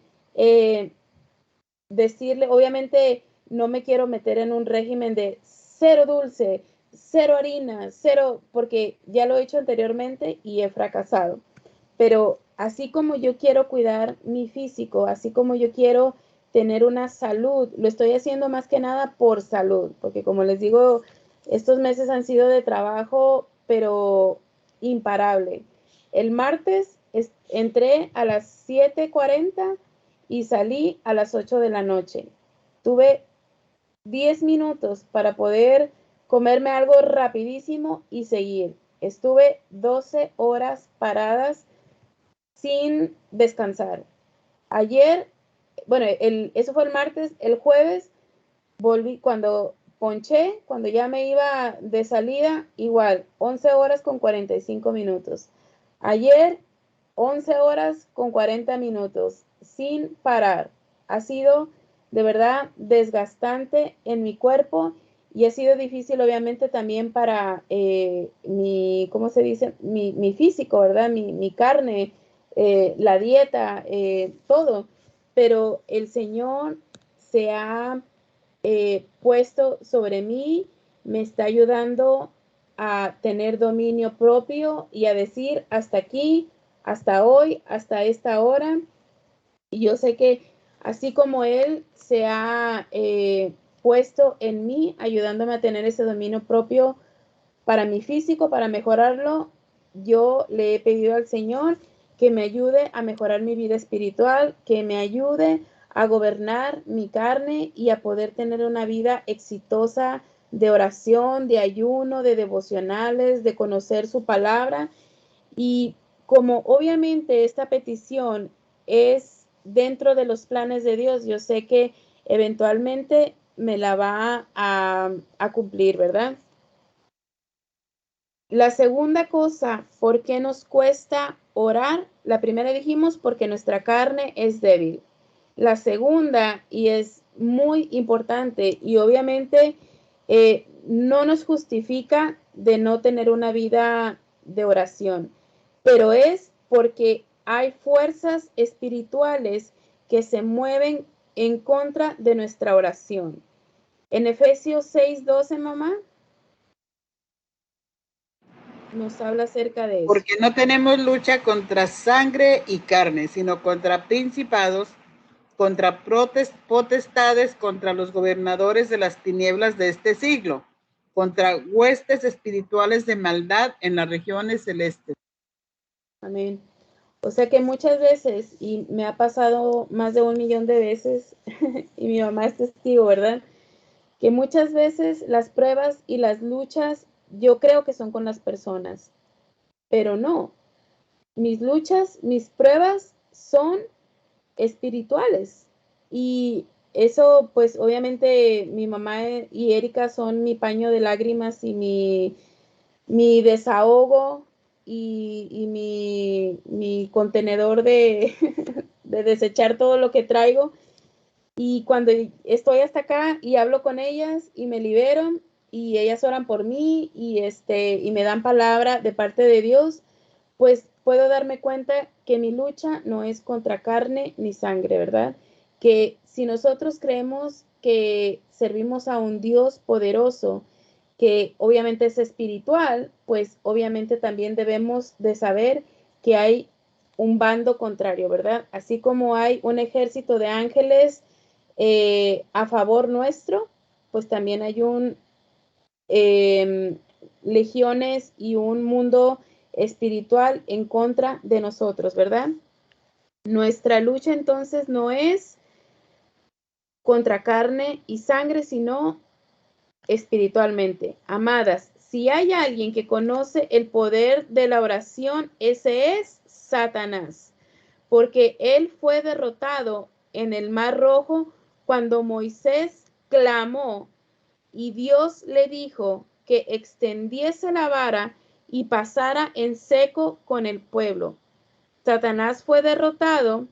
decirle, obviamente no me quiero meter en un régimen de cero dulce, cero harina, cero, porque ya lo he hecho anteriormente y he fracasado. Pero así como yo quiero cuidar mi físico, así como yo quiero tener una salud, lo estoy haciendo más que nada por salud, porque como les digo, estos meses han sido de trabajo, pero imparable. El martes entré a las 7:40 y salí a las 8 de la noche. Tuve 10 minutos para poder comerme algo rapidísimo y seguir. Estuve 12 horas paradas sin descansar. Ayer, bueno, eso fue el martes. El jueves volví, cuando ponché, cuando ya me iba de salida, igual, 11 horas con 45 minutos. Ayer, 11 horas con 40 minutos, sin parar. Ha sido de verdad desgastante en mi cuerpo y ha sido difícil obviamente también para mi, ¿cómo se dice? Mi físico, ¿verdad? Mi carne, la dieta, todo. Pero el Señor se ha puesto sobre mí, me está ayudando a tener dominio propio y a decir: hasta aquí, hasta hoy, hasta esta hora. Y yo sé que así como Él se ha puesto en mí, ayudándome a tener ese dominio propio para mi físico, para mejorarlo, yo le he pedido al Señor que me ayude a mejorar mi vida espiritual, que me ayude a gobernar mi carne y a poder tener una vida exitosa de oración, de ayuno, de devocionales, de conocer su palabra. Y como obviamente esta petición es dentro de los planes de Dios, yo sé que eventualmente me la va a cumplir, ¿verdad? La segunda cosa, ¿por qué nos cuesta orar? La primera dijimos porque nuestra carne es débil. La segunda, y es muy importante, y obviamente no nos justifica de no tener una vida de oración, pero es porque hay fuerzas espirituales que se mueven en contra de nuestra oración. En Efesios 6:12, mamá, nos habla acerca de eso. Porque no tenemos lucha contra sangre y carne, sino contra principados, contra potestades, contra los gobernadores de las tinieblas de este siglo, contra huestes espirituales de maldad en las regiones celestes. Amén. O sea que muchas veces, y me ha pasado más de 1,000,000 de veces, y mi mamá es testigo, ¿verdad? Que muchas veces las pruebas y las luchas yo creo que son con las personas, pero no. Mis luchas, mis pruebas son espirituales. Y eso, pues obviamente mi mamá y Erika son mi paño de lágrimas y mi desahogo y mi contenedor de, de desechar todo lo que traigo. Y cuando estoy hasta acá y hablo con ellas y me libero y ellas oran por mí y me dan palabra de parte de Dios, pues puedo darme cuenta que mi lucha no es contra carne ni sangre, ¿verdad? Que si nosotros creemos que servimos a un Dios poderoso, que obviamente es espiritual, pues obviamente también debemos de saber que hay un bando contrario, ¿verdad? Así como hay un ejército de ángeles a favor nuestro, pues también hay legiones y un mundo espiritual en contra de nosotros, ¿verdad? Nuestra lucha entonces no es contra carne y sangre, sino espiritualmente. Amadas, si hay alguien que conoce el poder de la oración, ese es Satanás, porque él fue derrotado en el Mar Rojo cuando Moisés clamó y Dios le dijo que extendiese la vara y pasara en seco con el pueblo. Satanás fue derrotado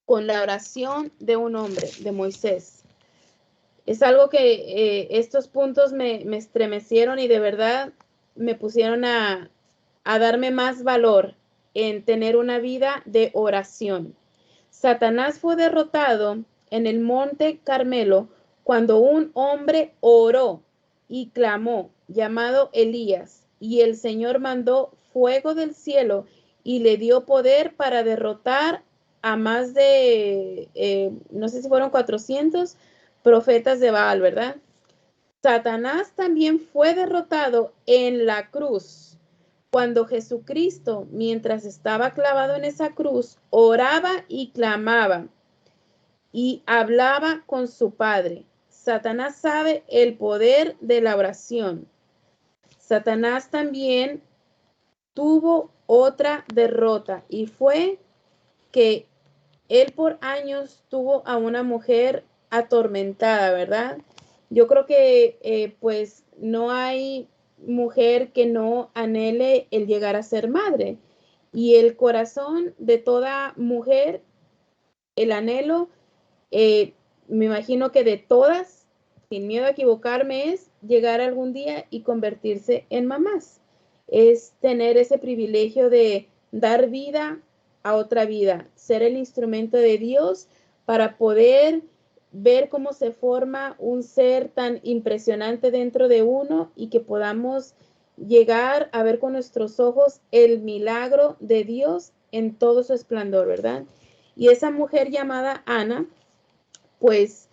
con la oración de un hombre, de Moisés. Es algo que estos puntos me estremecieron y de verdad me pusieron a darme más valor en tener una vida de oración. Satanás fue derrotado en el monte Carmelo cuando un hombre oró y clamó, llamado Elías, y el Señor mandó fuego del cielo y le dio poder para derrotar a más de, no sé si fueron 400 profetas de Baal, ¿verdad? Satanás también fue derrotado en la cruz. Cuando Jesucristo, mientras estaba clavado en esa cruz, oraba y clamaba y hablaba con su Padre. Satanás sabe el poder de la oración. Satanás también tuvo otra derrota y fue que él por años tuvo a una mujer atormentada, ¿verdad? Yo creo que pues no hay mujer que no anhele el llegar a ser madre. Y el corazón de toda mujer, el anhelo, me imagino que de todas, sin miedo a equivocarme, es llegar algún día y convertirse en mamás. Es tener ese privilegio de dar vida a otra vida, ser el instrumento de Dios para poder ver cómo se forma un ser tan impresionante dentro de uno y que podamos llegar a ver con nuestros ojos el milagro de Dios en todo su esplendor, ¿verdad? Y esa mujer llamada Ana, pues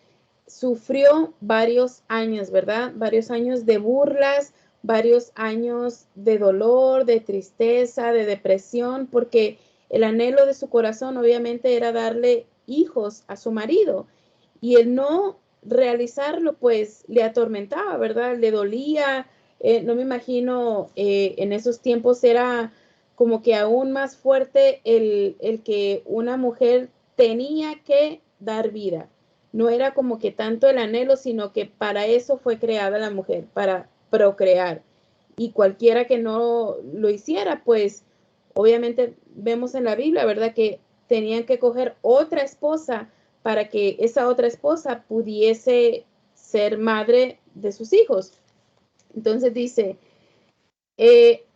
sufrió varios años, ¿verdad? Varios años de burlas, varios años de dolor, de tristeza, de depresión, porque el anhelo de su corazón obviamente era darle hijos a su marido y el no realizarlo pues le atormentaba, ¿verdad? Le dolía, no me imagino, en esos tiempos era como que aún más fuerte el que una mujer tenía que dar vida. no era como que tanto el anhelo, sino que para eso fue creada la mujer, para procrear. Y cualquiera que no lo hiciera, pues obviamente vemos en la Biblia, ¿verdad? Que tenían que coger otra esposa para que esa otra esposa pudiese ser madre de sus hijos. Entonces dice,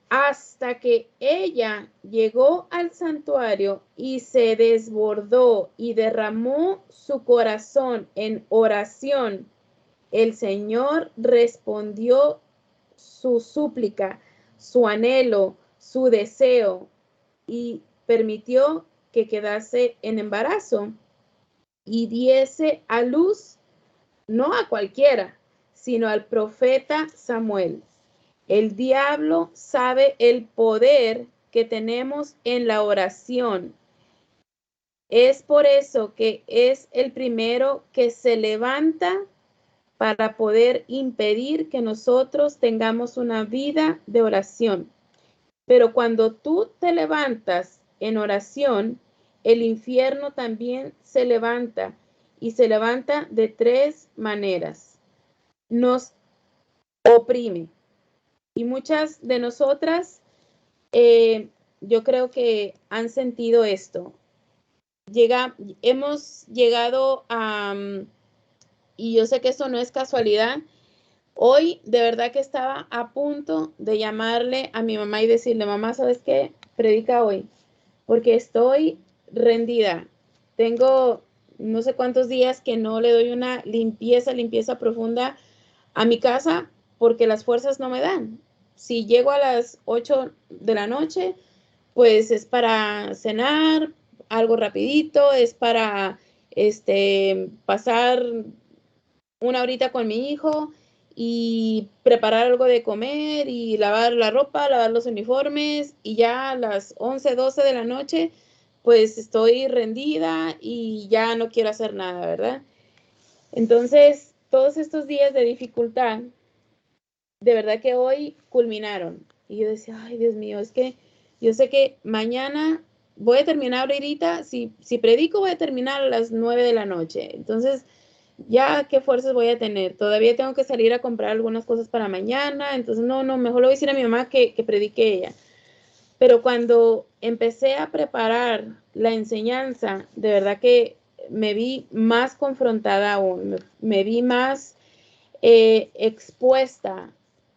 hasta que ella llegó al santuario y se desbordó y derramó su corazón en oración, el Señor respondió su súplica, su anhelo, su deseo y permitió que quedase en embarazo y diese a luz no a cualquiera, sino al profeta Samuel. El diablo sabe el poder que tenemos en la oración. Es por eso que es el primero que se levanta para poder impedir que nosotros tengamos una vida de oración. Pero cuando tú te levantas en oración, el infierno también se levanta y se levanta de tres maneras. Nos oprime. Y muchas de nosotras, yo creo que han sentido esto. Hemos llegado a, y yo sé que eso no es casualidad, hoy de verdad que estaba a punto de llamarle a mi mamá y decirle, mamá, ¿sabes qué? Predica hoy, porque estoy rendida. Tengo no sé cuántos días que no le doy una limpieza profunda a mi casa porque las fuerzas no me dan. Si llego a las 8 de la noche, pues es para cenar, algo rapidito, es para pasar una horita con mi hijo y preparar algo de comer y lavar la ropa, lavar los uniformes y ya a las 11, 12 de la noche, pues estoy rendida y ya no quiero hacer nada, ¿verdad? Entonces, todos estos días de dificultad, de verdad que hoy culminaron. Y yo decía, ay, Dios mío, es que yo sé que mañana voy a terminar ahorita, si predico voy a terminar a las 9 de la noche. Entonces, ya qué fuerzas voy a tener. Todavía tengo que salir a comprar algunas cosas para mañana. Entonces, no, mejor le voy a decir a mi mamá que predique ella. Pero cuando empecé a preparar la enseñanza, de verdad que me vi más confrontada aún, me vi más expuesta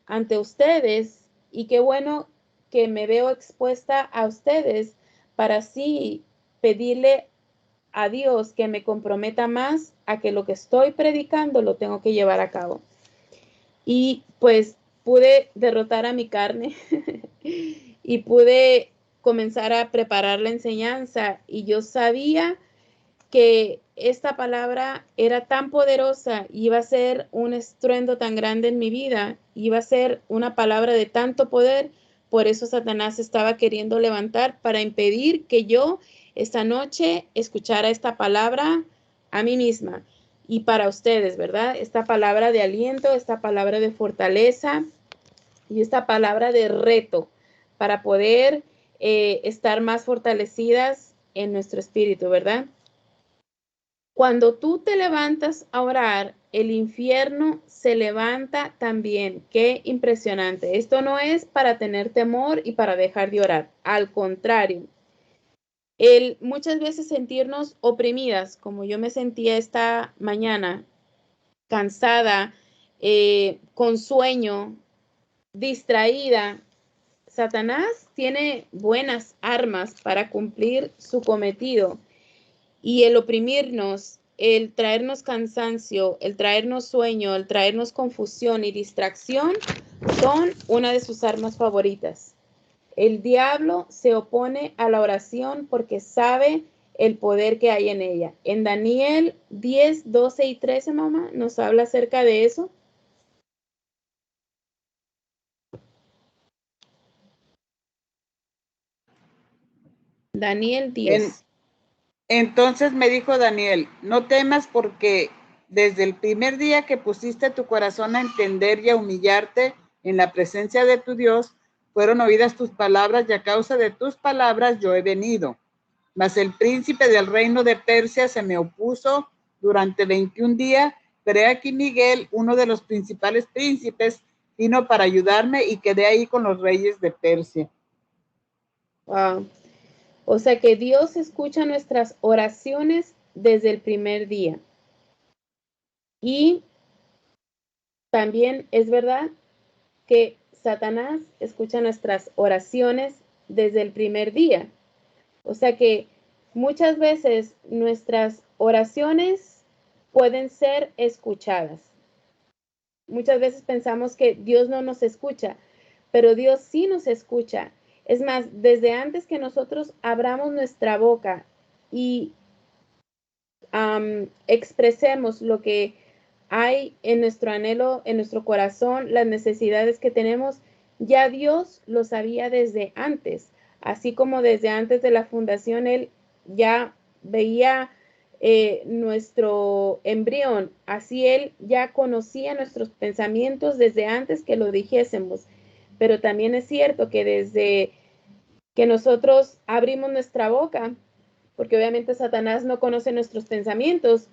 ante ustedes y qué bueno que me veo expuesta a ustedes para así pedirle a Dios que me comprometa más a que lo que estoy predicando lo tengo que llevar a cabo. Y pues pude derrotar a mi carne y pude comenzar a preparar la enseñanza y yo sabía que esta palabra era tan poderosa, iba a ser un estruendo tan grande en mi vida, iba a ser una palabra de tanto poder, por eso Satanás estaba queriendo levantar para impedir que yo esta noche escuchara esta palabra a mí misma y para ustedes, ¿verdad? Esta palabra de aliento, esta palabra de fortaleza y esta palabra de reto para poder estar más fortalecidas en nuestro espíritu, ¿verdad? Cuando tú te levantas a orar, el infierno se levanta también. Qué impresionante. Esto no es para tener temor y para dejar de orar. Al contrario, muchas veces sentirnos oprimidas, como yo me sentía esta mañana, cansada, con sueño, distraída. Satanás tiene buenas armas para cumplir su cometido. Y el oprimirnos, el traernos cansancio, el traernos sueño, el traernos confusión y distracción son una de sus armas favoritas. El diablo se opone a la oración porque sabe el poder que hay en ella. En Daniel 10, 12 y 13, mamá, nos habla acerca de eso. Daniel 10. Entonces me dijo Daniel, no temas porque desde el primer día que pusiste tu corazón a entender y a humillarte en la presencia de tu Dios, fueron oídas tus palabras y a causa de tus palabras yo he venido. Mas el príncipe del reino de Persia se me opuso durante 21 días, pero he aquí Miguel, uno de los principales príncipes, vino para ayudarme y quedé ahí con los reyes de Persia. Wow. O sea que Dios escucha nuestras oraciones desde el primer día. Y también es verdad que Satanás escucha nuestras oraciones desde el primer día. O sea que muchas veces nuestras oraciones pueden ser escuchadas. Muchas veces pensamos que Dios no nos escucha, pero Dios sí nos escucha. Es más, desde antes que nosotros abramos nuestra boca y expresemos lo que hay en nuestro anhelo, en nuestro corazón, las necesidades que tenemos, ya Dios lo sabía desde antes, así como desde antes de la fundación, Él ya veía nuestro embrión, así Él ya conocía nuestros pensamientos desde antes que lo dijésemos. Pero también es cierto que desde que nosotros abrimos nuestra boca, porque obviamente Satanás no conoce nuestros pensamientos,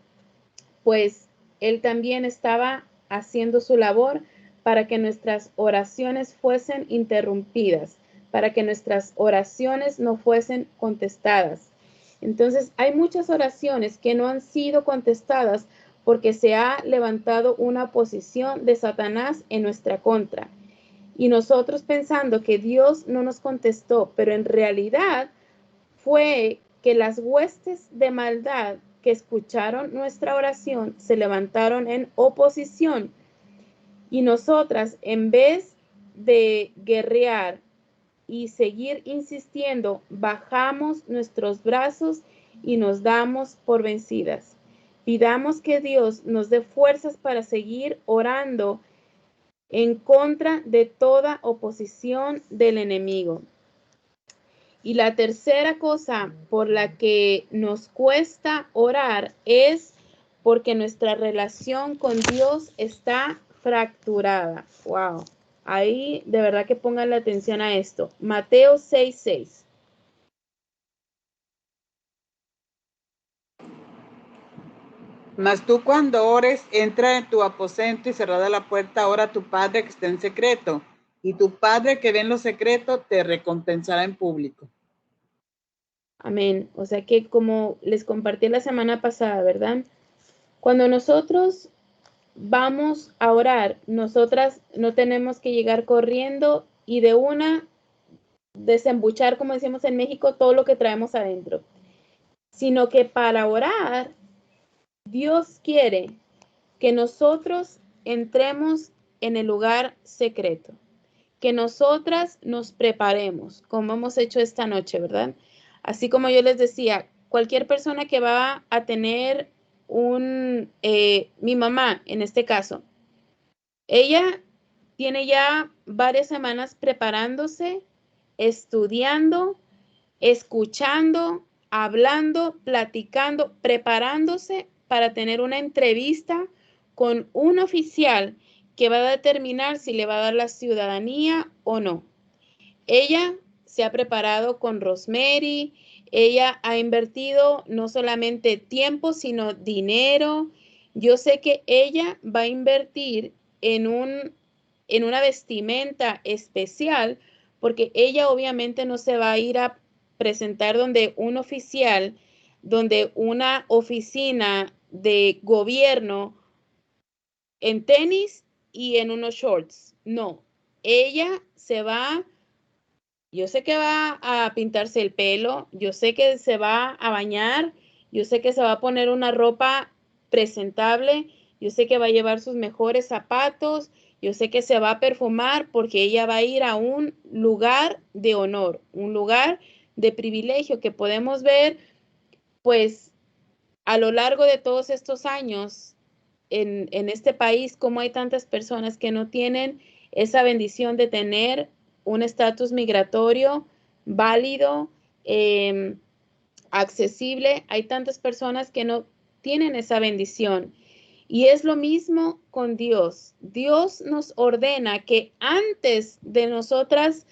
pues él también estaba haciendo su labor para que nuestras oraciones fuesen interrumpidas, para que nuestras oraciones no fuesen contestadas. Entonces, hay muchas oraciones que no han sido contestadas porque se ha levantado una oposición de Satanás en nuestra contra. Y nosotros pensando que Dios no nos contestó, pero en realidad fue que las huestes de maldad que escucharon nuestra oración se levantaron en oposición y nosotras, en vez de guerrear y seguir insistiendo, bajamos nuestros brazos y nos damos por vencidas. Pidamos que Dios nos dé fuerzas para seguir orando en contra de toda oposición del enemigo. Y la tercera cosa por la que nos cuesta orar es porque nuestra relación con Dios está fracturada. Wow. Ahí de verdad que pongan la atención a esto. Mateo 6:6. Mas tú cuando ores, entra en tu aposento y cerrada la puerta, ora a tu Padre que está en secreto. Y tu Padre que ve en lo secreto te recompensará en público. Amén. O sea que como les compartí la semana pasada, ¿verdad? Cuando nosotros vamos a orar, nosotras no tenemos que llegar corriendo y de una desembuchar, como decimos en México, todo lo que traemos adentro, sino que para orar, Dios quiere que nosotros entremos en el lugar secreto, que nosotras nos preparemos, como hemos hecho esta noche, ¿verdad? Así como yo les decía, cualquier persona que va a tener mi mamá en este caso, ella tiene ya varias semanas preparándose, estudiando, escuchando, hablando, platicando, preparándose para tener una entrevista con un oficial que va a determinar si le va a dar la ciudadanía o no. Ella se ha preparado con Rosemary, ella ha invertido no solamente tiempo, sino dinero. Yo sé que ella va a invertir en una vestimenta especial, porque ella obviamente no se va a ir a presentar donde un oficial, donde una oficina de gobierno en tenis y en unos shorts. No, ella se va, yo sé que va a pintarse el pelo, yo sé que se va a bañar, yo sé que se va a poner una ropa presentable, yo sé que va a llevar sus mejores zapatos, yo sé que se va a perfumar porque ella va a ir a un lugar de honor, un lugar de privilegio que podemos ver, pues, a lo largo de todos estos años en este país, cómo hay tantas personas que no tienen esa bendición de tener un estatus migratorio válido, accesible. Hay tantas personas que no tienen esa bendición. Y es lo mismo con Dios. Dios nos ordena que antes de nosotras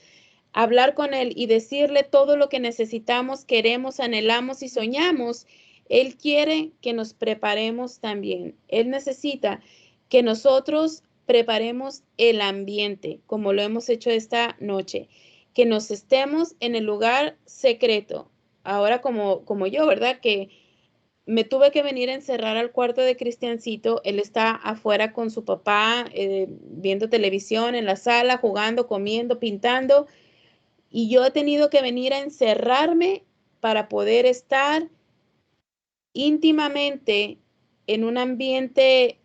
hablar con Él y decirle todo lo que necesitamos, queremos, anhelamos y soñamos, Él quiere que nos preparemos también. Él necesita que nosotros preparemos el ambiente, como lo hemos hecho esta noche, que nos estemos en el lugar secreto. Ahora como yo, ¿verdad? Que me tuve que venir a encerrar al cuarto de Cristiancito. Él está afuera con su papá, viendo televisión en la sala, jugando, comiendo, pintando. Y yo he tenido que venir a encerrarme para poder estar íntimamente en un ambiente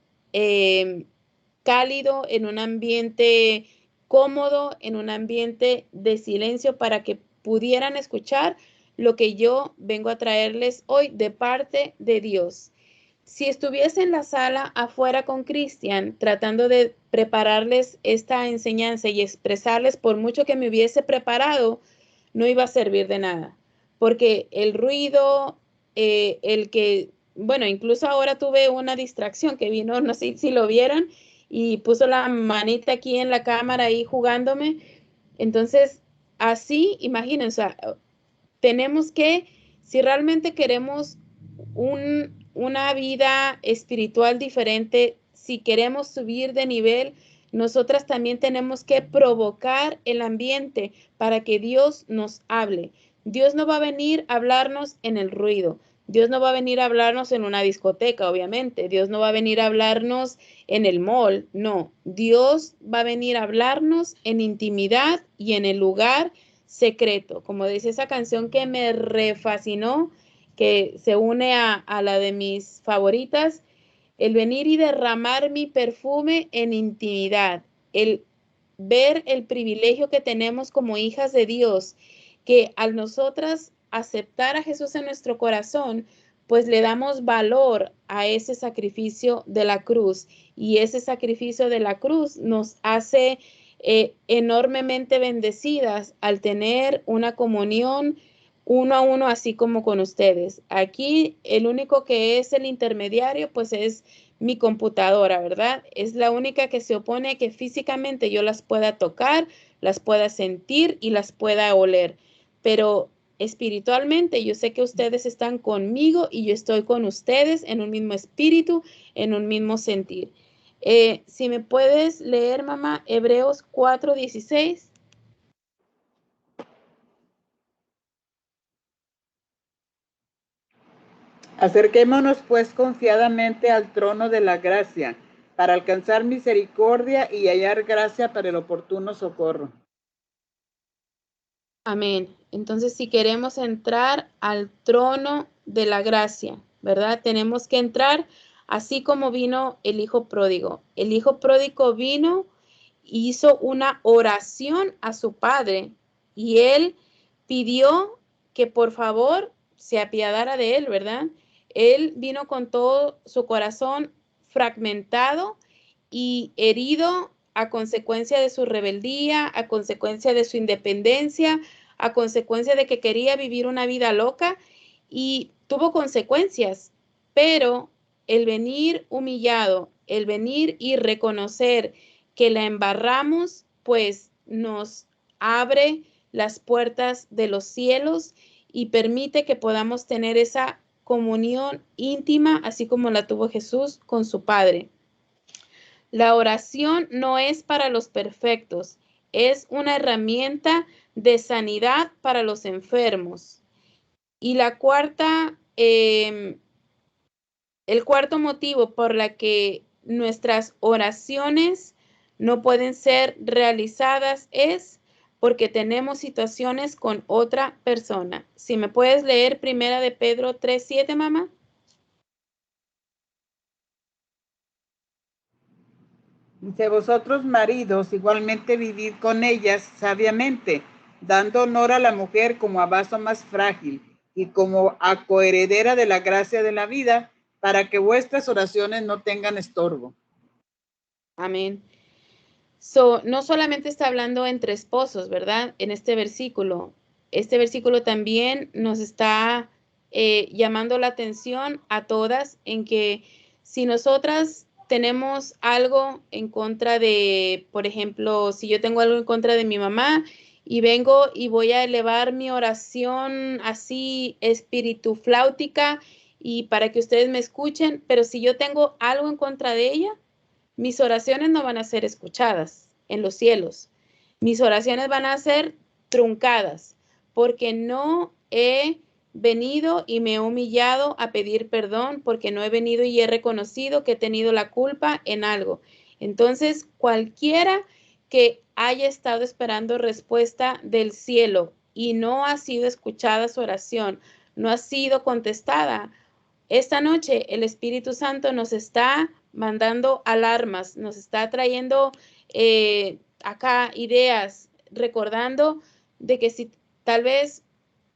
cálido, en un ambiente cómodo, en un ambiente de silencio para que pudieran escuchar lo que yo vengo a traerles hoy de parte de Dios. Si estuviese en la sala afuera con Cristian, tratando de prepararles esta enseñanza y expresarles por mucho que me hubiese preparado, no iba a servir de nada, porque el ruido, bueno, incluso ahora tuve una distracción que vino, no sé si lo vieron, y puso la manita aquí en la cámara ahí jugándome. Entonces, así, imagínense, o sea, tenemos que, si realmente queremos una vida espiritual diferente, si queremos subir de nivel, nosotras también tenemos que provocar el ambiente para que Dios nos hable. Dios no va a venir a hablarnos en el ruido. Dios no va a venir a hablarnos en una discoteca, obviamente. Dios no va a venir a hablarnos en el mall. No, Dios va a venir a hablarnos en intimidad y en el lugar secreto. Como dice esa canción que me refascinó, que se une a la de mis favoritas, el venir y derramar mi perfume en intimidad, el ver el privilegio que tenemos como hijas de Dios, que al nosotras aceptar a Jesús en nuestro corazón, pues le damos valor a ese sacrificio de la cruz, y ese sacrificio de la cruz nos hace enormemente bendecidas al tener una comunión uno a uno, así como con ustedes. Aquí el único que es el intermediario, pues es mi computadora, ¿verdad? Es la única que se opone a que físicamente yo las pueda tocar, las pueda sentir y las pueda oler. Pero espiritualmente yo sé que ustedes están conmigo y yo estoy con ustedes en un mismo espíritu, en un mismo sentir. Si me puedes leer, mamá, Hebreos 4:16. Acerquémonos pues confiadamente al trono de la gracia, para alcanzar misericordia y hallar gracia para el oportuno socorro. Amén. Entonces, si queremos entrar al trono de la gracia, ¿verdad? Tenemos que entrar así como vino el hijo pródigo. El hijo pródigo vino, hizo una oración a su padre y él pidió que por favor se apiadara de él, ¿verdad? Él vino con todo su corazón fragmentado y herido a consecuencia de su rebeldía, a consecuencia de su independencia, a consecuencia de que quería vivir una vida loca, y tuvo consecuencias, pero el venir humillado, el venir y reconocer que la embarramos, pues nos abre las puertas de los cielos y permite que podamos tener esa comunión íntima, así como la tuvo Jesús con su Padre. La oración no es para los perfectos, es una herramienta de sanidad para los enfermos. Y la cuarta, el cuarto motivo por la que nuestras oraciones no pueden ser realizadas es porque tenemos situaciones con otra persona. Si me puedes leer primera de Pedro 3:7, mamá. Dice, vosotros maridos igualmente vivid con ellas sabiamente, dando honor a la mujer como a vaso más frágil y como a coheredera de la gracia de la vida, para que vuestras oraciones no tengan estorbo. Amén. No solamente está hablando entre esposos, ¿verdad? En este versículo. Este versículo también nos está llamando la atención a todas en que si nosotras tenemos algo en contra de, por ejemplo, si yo tengo algo en contra de mi mamá y vengo y voy a elevar mi oración así espiritufláutica y para que ustedes me escuchen, pero si yo tengo algo en contra de ella, mis oraciones no van a ser escuchadas en los cielos. Mis oraciones van a ser truncadas, porque no he venido y me he humillado a pedir perdón, porque no he venido y he reconocido que he tenido la culpa en algo. Entonces, cualquiera que haya estado esperando respuesta del cielo y no ha sido escuchada su oración, no ha sido contestada, esta noche el Espíritu Santo nos está mandando alarmas, nos está trayendo acá ideas, recordando de que si tal vez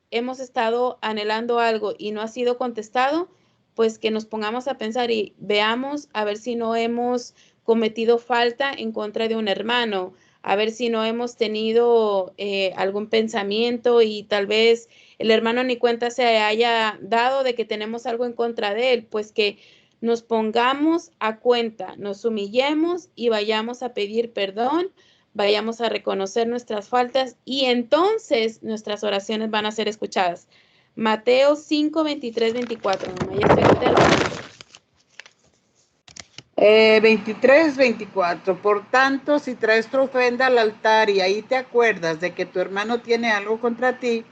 hemos estado anhelando algo y no ha sido contestado, pues que nos pongamos a pensar y veamos a ver si no hemos cometido falta en contra de un hermano, a ver si no hemos tenido algún pensamiento y tal vez el hermano ni cuenta se haya dado de que tenemos algo en contra de él, pues que nos pongamos a cuenta, nos humillemos y vayamos a pedir perdón, vayamos a reconocer nuestras faltas y entonces nuestras oraciones van a ser escuchadas. Mateo 5, 23, 24. Mamá, ya estoy terminando. 23, 24. Por tanto, si traes tu ofrenda al altar y ahí te acuerdas de que tu hermano tiene algo contra ti,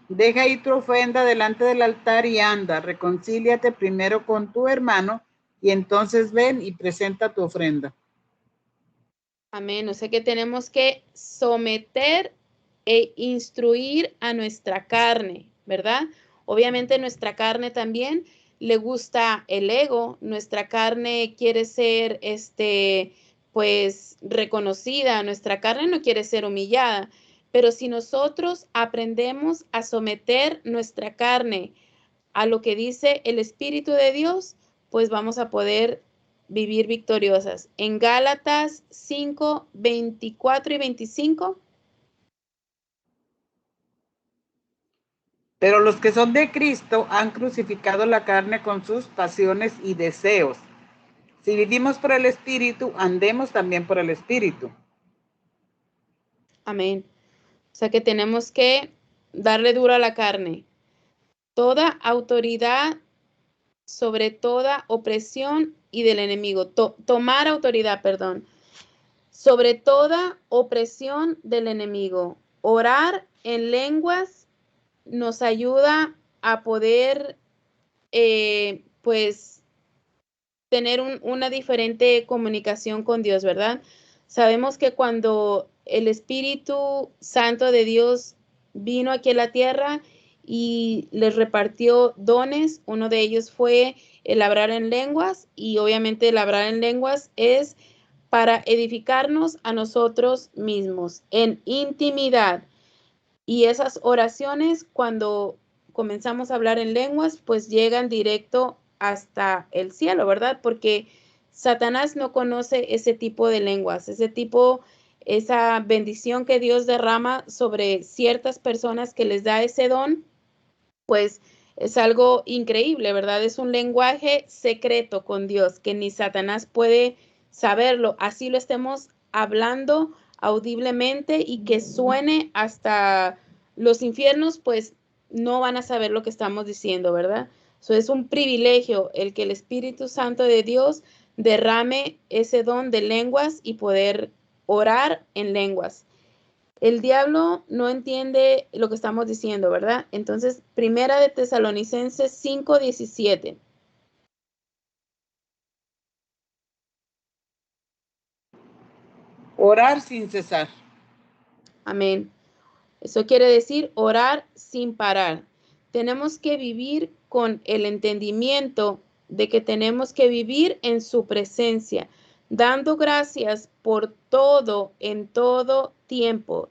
deja ahí tu ofrenda delante del altar y anda, reconcíliate primero con tu hermano y entonces ven y presenta tu ofrenda. Amén. O sea que tenemos que someter e instruir a nuestra carne, ¿verdad? Obviamente nuestra carne también le gusta el ego, nuestra carne quiere ser, pues, reconocida, nuestra carne no quiere ser humillada, pero si nosotros aprendemos a someter nuestra carne a lo que dice el Espíritu de Dios, pues vamos a poder vivir victoriosas. En Gálatas 5, 24 y 25. Pero los que son de Cristo han crucificado la carne con sus pasiones y deseos. Si vivimos por el Espíritu, andemos también por el Espíritu. Amén. O sea que tenemos que darle duro a la carne. Toda autoridad sobre toda opresión y del enemigo. Tomar autoridad, perdón, sobre toda opresión del enemigo. Orar en lenguas nos ayuda a poder, pues, tener una diferente comunicación con Dios, ¿verdad? Sabemos que cuando el Espíritu Santo de Dios vino aquí a la tierra y les repartió dones, uno de ellos fue el hablar en lenguas y obviamente el hablar en lenguas es para edificarnos a nosotros mismos en intimidad. Y esas oraciones, cuando comenzamos a hablar en lenguas, pues llegan directo hasta el cielo, ¿verdad? Porque Satanás no conoce ese tipo de lenguas, esa bendición que Dios derrama sobre ciertas personas que les da ese don, pues es algo increíble, ¿verdad? Es un lenguaje secreto con Dios que ni Satanás puede saberlo. Así lo estemos hablando audiblemente y que suene hasta los infiernos, pues no van a saber lo que estamos diciendo, ¿verdad? Eso es un privilegio el que el Espíritu Santo de Dios derrame ese don de lenguas y poder orar en lenguas. El diablo no entiende lo que estamos diciendo, ¿verdad? Entonces, Primera de Tesalonicenses 5:17. Orar sin cesar. Amén. Eso quiere decir orar sin parar. Tenemos que vivir con el entendimiento de que tenemos que vivir en su presencia, dando gracias por todo en todo tiempo.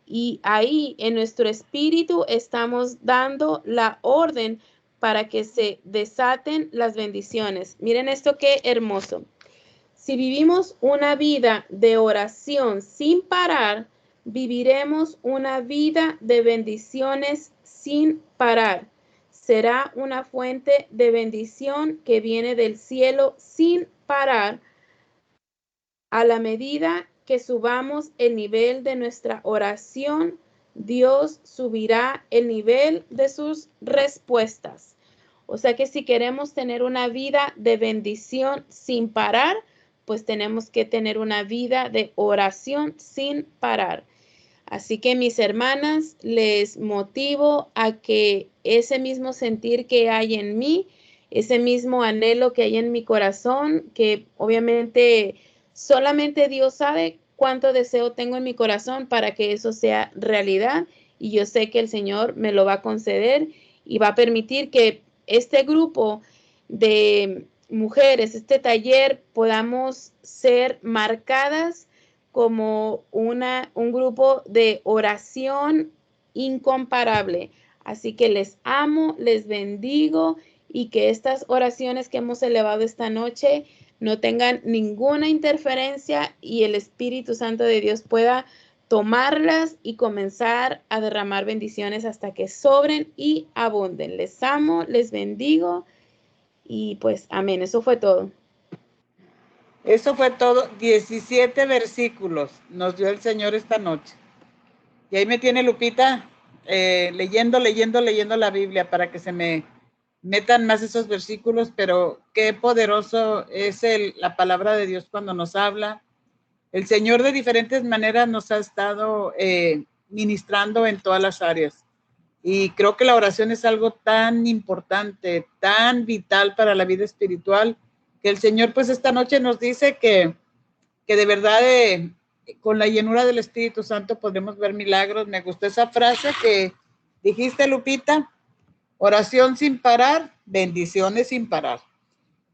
Y ahí en nuestro espíritu estamos dando la orden para que se desaten las bendiciones. Miren esto qué hermoso. Si vivimos una vida de oración sin parar, viviremos una vida de bendiciones sin parar. Será una fuente de bendición que viene del cielo sin parar a la medida que subamos el nivel de nuestra oración, Dios subirá el nivel de sus respuestas. O sea que si queremos tener una vida de bendición sin parar, pues tenemos que tener una vida de oración sin parar. Así que mis hermanas, les motivo a que ese mismo sentir que hay en mí, ese mismo anhelo que hay en mi corazón, que obviamente solamente Dios sabe cuánto deseo tengo en mi corazón para que eso sea realidad, y yo sé que el Señor me lo va a conceder y va a permitir que este grupo de mujeres, este taller, podamos ser marcadas como un grupo de oración incomparable. Así que les amo, les bendigo, y que estas oraciones que hemos elevado esta noche no tengan ninguna interferencia y el Espíritu Santo de Dios pueda tomarlas y comenzar a derramar bendiciones hasta que sobren y abunden. Les amo, les bendigo y pues amén. Eso fue todo. Eso fue todo. 17 versículos nos dio el Señor esta noche. Y ahí me tiene Lupita leyendo la Biblia para que se me metan más esos versículos, pero qué poderoso es la palabra de Dios cuando nos habla. El Señor de diferentes maneras nos ha estado ministrando en todas las áreas. Y creo que la oración es algo tan importante, tan vital para la vida espiritual, que el Señor pues esta noche nos dice que de verdad con la llenura del Espíritu Santo podemos ver milagros. Me gustó esa frase que dijiste, Lupita: oración sin parar, bendiciones sin parar.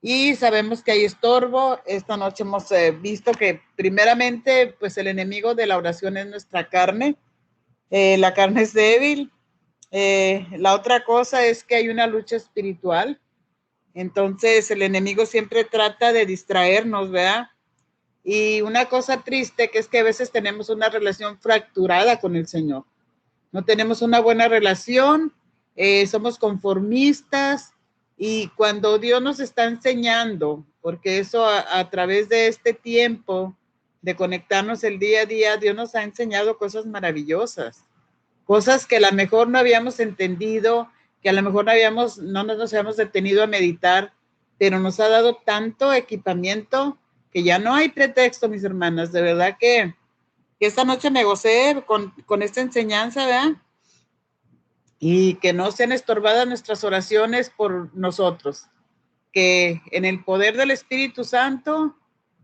Y sabemos que hay estorbo. Esta noche hemos visto que primeramente pues el enemigo de la oración es nuestra carne. La carne es débil. La otra cosa es que hay una lucha espiritual. Entonces el enemigo siempre trata de distraernos, ¿verdad? Y una cosa triste que es que a veces tenemos una relación fracturada con el Señor. No tenemos una buena relación, somos conformistas, y cuando Dios nos está enseñando, porque eso a través de este tiempo de conectarnos el día a día, Dios nos ha enseñado cosas maravillosas, cosas que a lo mejor no habíamos entendido, que a lo mejor no nos habíamos detenido a meditar, pero nos ha dado tanto equipamiento que ya no hay pretexto, mis hermanas. De verdad que esta noche me gocé con esta enseñanza, ¿verdad? Y que no sean estorbadas nuestras oraciones por nosotros, que en el poder del Espíritu Santo,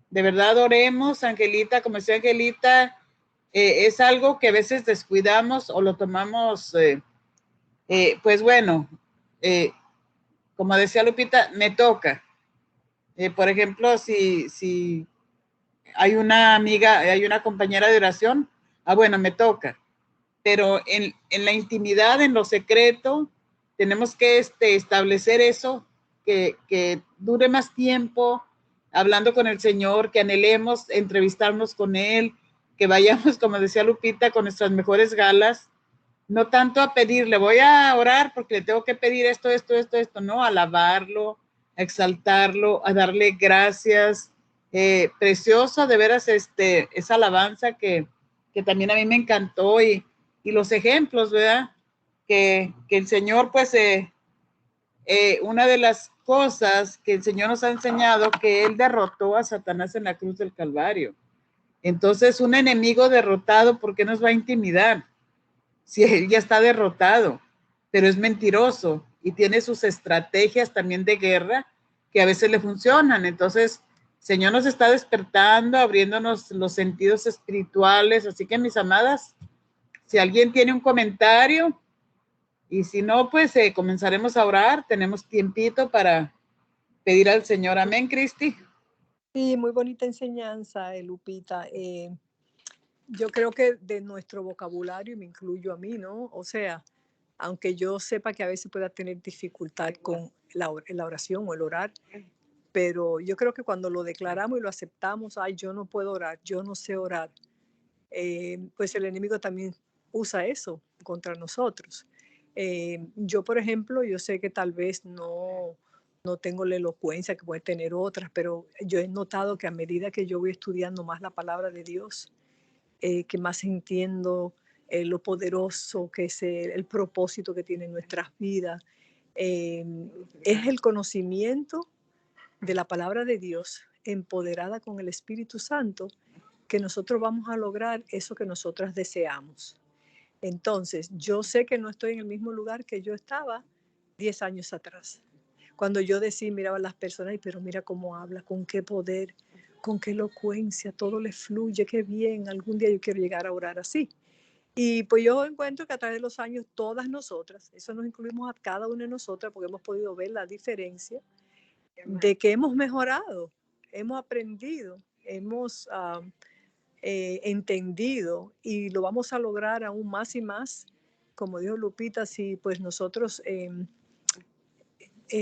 de verdad oremos. Angelita, como decía Angelita, es algo que a veces descuidamos o lo tomamos, pues bueno, como decía Lupita, me toca. Por ejemplo, si hay una amiga, hay una compañera de oración, bueno, me toca. Pero en la intimidad, en lo secreto, tenemos que establecer eso, que dure más tiempo hablando con el Señor, que anhelemos entrevistarnos con Él, que vayamos, como decía Lupita, con nuestras mejores galas, no tanto a pedirle, voy a orar porque le tengo que pedir esto, no, a alabarlo, a exaltarlo, a darle gracias. Precioso, de veras, esa alabanza que también a mí me encantó, y los ejemplos, ¿verdad? Que el Señor, pues, una de las cosas que el Señor nos ha enseñado, que Él derrotó a Satanás en la cruz del Calvario. Entonces, un enemigo derrotado, ¿por qué nos va a intimidar? Si Él ya está derrotado, pero es mentiroso y tiene sus estrategias también de guerra que a veces le funcionan. Entonces, Señor nos está despertando, abriéndonos los sentidos espirituales. Así que, mis amadas, si alguien tiene un comentario, y si no, pues comenzaremos a orar. Tenemos tiempito para pedir al Señor. Amén, Cristi. Sí, muy bonita enseñanza, Lupita. Yo creo que de nuestro vocabulario, y me incluyo a mí, ¿no? O sea, aunque yo sepa que a veces pueda tener dificultad con la oración o el orar, pero yo creo que cuando lo declaramos y lo aceptamos, ay, yo no puedo orar, yo no sé orar, pues el enemigo también usa eso contra nosotros. Yo, por ejemplo, yo sé que tal vez no tengo la elocuencia que puede tener otras, pero yo he notado que a medida que yo voy estudiando más la palabra de Dios, que más entiendo lo poderoso que es el propósito que tiene en nuestras vidas, es el conocimiento de la palabra de Dios empoderada con el Espíritu Santo que nosotros vamos a lograr eso que nosotras deseamos. Entonces, yo sé que no estoy en el mismo lugar que yo estaba 10 años atrás. Cuando yo decía, miraba a las personas, pero mira cómo habla, con qué poder, con qué elocuencia, todo le fluye, qué bien, algún día yo quiero llegar a orar así. Y pues yo encuentro que a través de los años, todas nosotras, eso nos incluimos a cada una de nosotras porque hemos podido ver la diferencia de que hemos mejorado, hemos aprendido, hemos entendido y lo vamos a lograr aún más y más, como dijo Lupita, si pues nosotros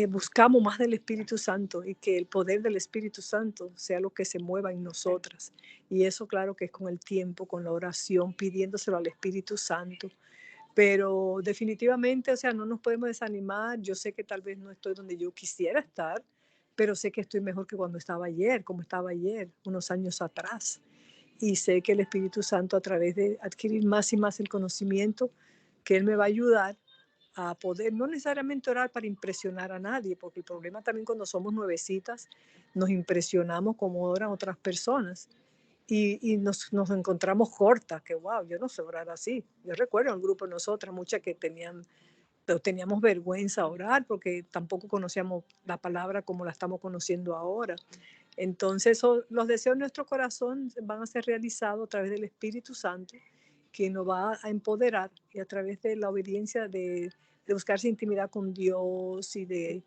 buscamos más del Espíritu Santo y que el poder del Espíritu Santo sea lo que se mueva en nosotras. Y eso claro que es con el tiempo, con la oración, pidiéndoselo al Espíritu Santo. Pero definitivamente, o sea, no nos podemos desanimar. Yo sé que tal vez no estoy donde yo quisiera estar, pero sé que estoy mejor que cuando estaba ayer, como estaba ayer, unos años atrás. Y sé que el Espíritu Santo, a través de adquirir más y más el conocimiento, que Él me va a ayudar a poder, no necesariamente orar para impresionar a nadie, porque el problema también cuando somos nuevecitas, nos impresionamos como oran otras personas y nos encontramos cortas, que wow, yo no sé orar así. Yo recuerdo un grupo de nosotras, muchas que teníamos vergüenza a orar porque tampoco conocíamos la palabra como la estamos conociendo ahora. Entonces, los deseos de nuestro corazón van a ser realizados a través del Espíritu Santo, que nos va a empoderar y a través de la obediencia de buscarse intimidad con Dios y de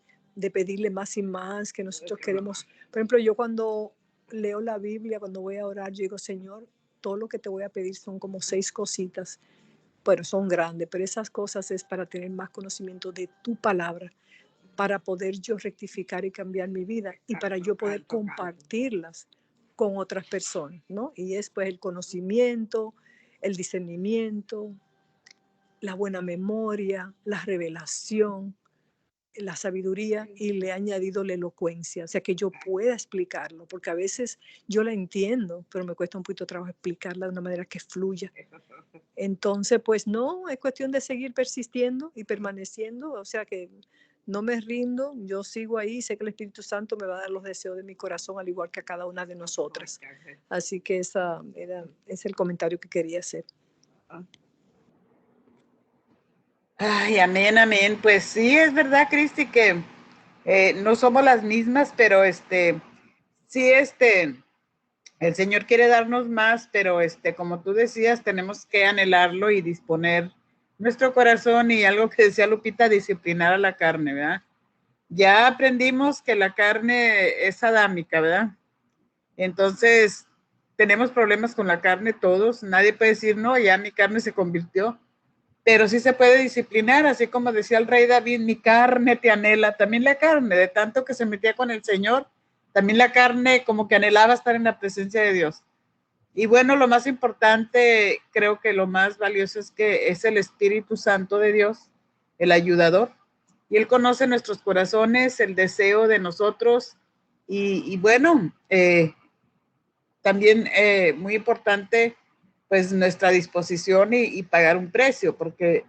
pedirle más y más que nosotros queremos. Por ejemplo, yo cuando leo la Biblia, cuando voy a orar, yo digo, Señor, todo lo que te voy a pedir son como 6 cositas, pero son grandes, pero esas cosas es para tener más conocimiento de tu palabra, para poder yo rectificar y cambiar mi vida y para yo poder compartirlas con otras personas, ¿no? Y es pues el conocimiento, el discernimiento, la buena memoria, la revelación, la sabiduría y le he añadido la elocuencia, o sea, que yo pueda explicarlo, porque a veces yo la entiendo, pero me cuesta un poquito de trabajo explicarla de una manera que fluya. Entonces, pues no, es cuestión de seguir persistiendo y permaneciendo, o sea que no me rindo, yo sigo ahí, sé que el Espíritu Santo me va a dar los deseos de mi corazón, al igual que a cada una de nosotras. Así que ese es el comentario que quería hacer. Ay, amén, amén. Pues sí, es verdad, Cristi, que no somos las mismas, pero sí, el Señor quiere darnos más, pero como tú decías, tenemos que anhelarlo y disponer nuestro corazón y algo que decía Lupita, disciplinar a la carne, ¿verdad? Ya aprendimos que la carne es adámica, ¿verdad? Entonces, tenemos problemas con la carne todos. Nadie puede decir, no, ya mi carne se convirtió. Pero sí se puede disciplinar, así como decía el rey David, mi carne te anhela. También la carne, de tanto que se metía con el Señor, también la carne como que anhelaba estar en la presencia de Dios. Y bueno, lo más importante, creo que lo más valioso es que es el Espíritu Santo de Dios, el ayudador. Y Él conoce nuestros corazones, el deseo de nosotros. Y bueno, también muy importante, pues nuestra disposición y pagar un precio, porque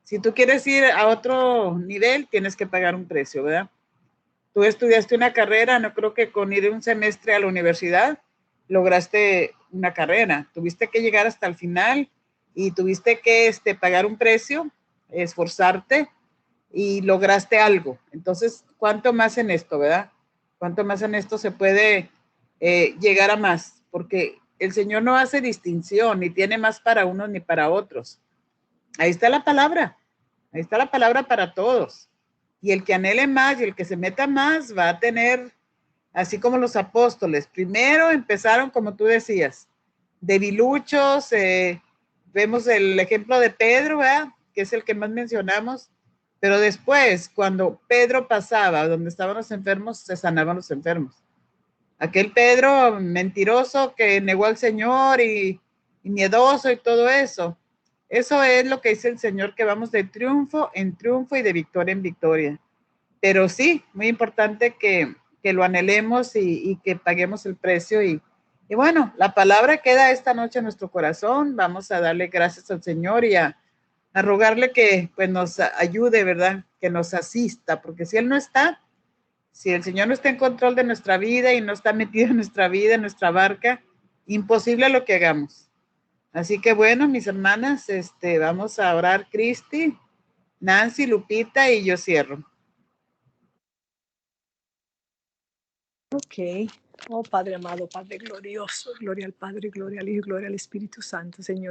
si tú quieres ir a otro nivel, tienes que pagar un precio, ¿verdad? Tú estudiaste una carrera, no creo que con ir un semestre a la universidad lograste una carrera, tuviste que llegar hasta el final y tuviste que pagar un precio, esforzarte y lograste algo. Entonces, ¿cuánto más en esto, verdad? ¿Cuánto más en esto se puede llegar a más? Porque el Señor no hace distinción, ni tiene más para unos ni para otros. Ahí está la palabra para todos. Y el que anhele más y el que se meta más va a tener, así como los apóstoles. Primero empezaron, como tú decías, debiluchos. Vemos el ejemplo de Pedro, ¿verdad? Que es el que más mencionamos. Pero después, cuando Pedro pasaba donde estaban los enfermos, se sanaban los enfermos. Aquel Pedro mentiroso que negó al Señor y miedoso y todo eso. Eso es lo que dice el Señor, que vamos de triunfo en triunfo y de victoria en victoria. Pero sí, muy importante que lo anhelemos y que paguemos el precio. Y bueno, la palabra queda esta noche en nuestro corazón. Vamos a darle gracias al Señor y a a rogarle que pues nos ayude, ¿verdad? Que nos asista, porque si Él no está, si el Señor no está en control de nuestra vida y no está metido en nuestra vida, en nuestra barca, imposible lo que hagamos. Así que bueno, mis hermanas, vamos a orar, Cristi, Nancy, Lupita, y yo cierro. Ok. Oh Padre amado, Padre glorioso, gloria al Padre, gloria al Hijo, gloria al Espíritu Santo, Señor.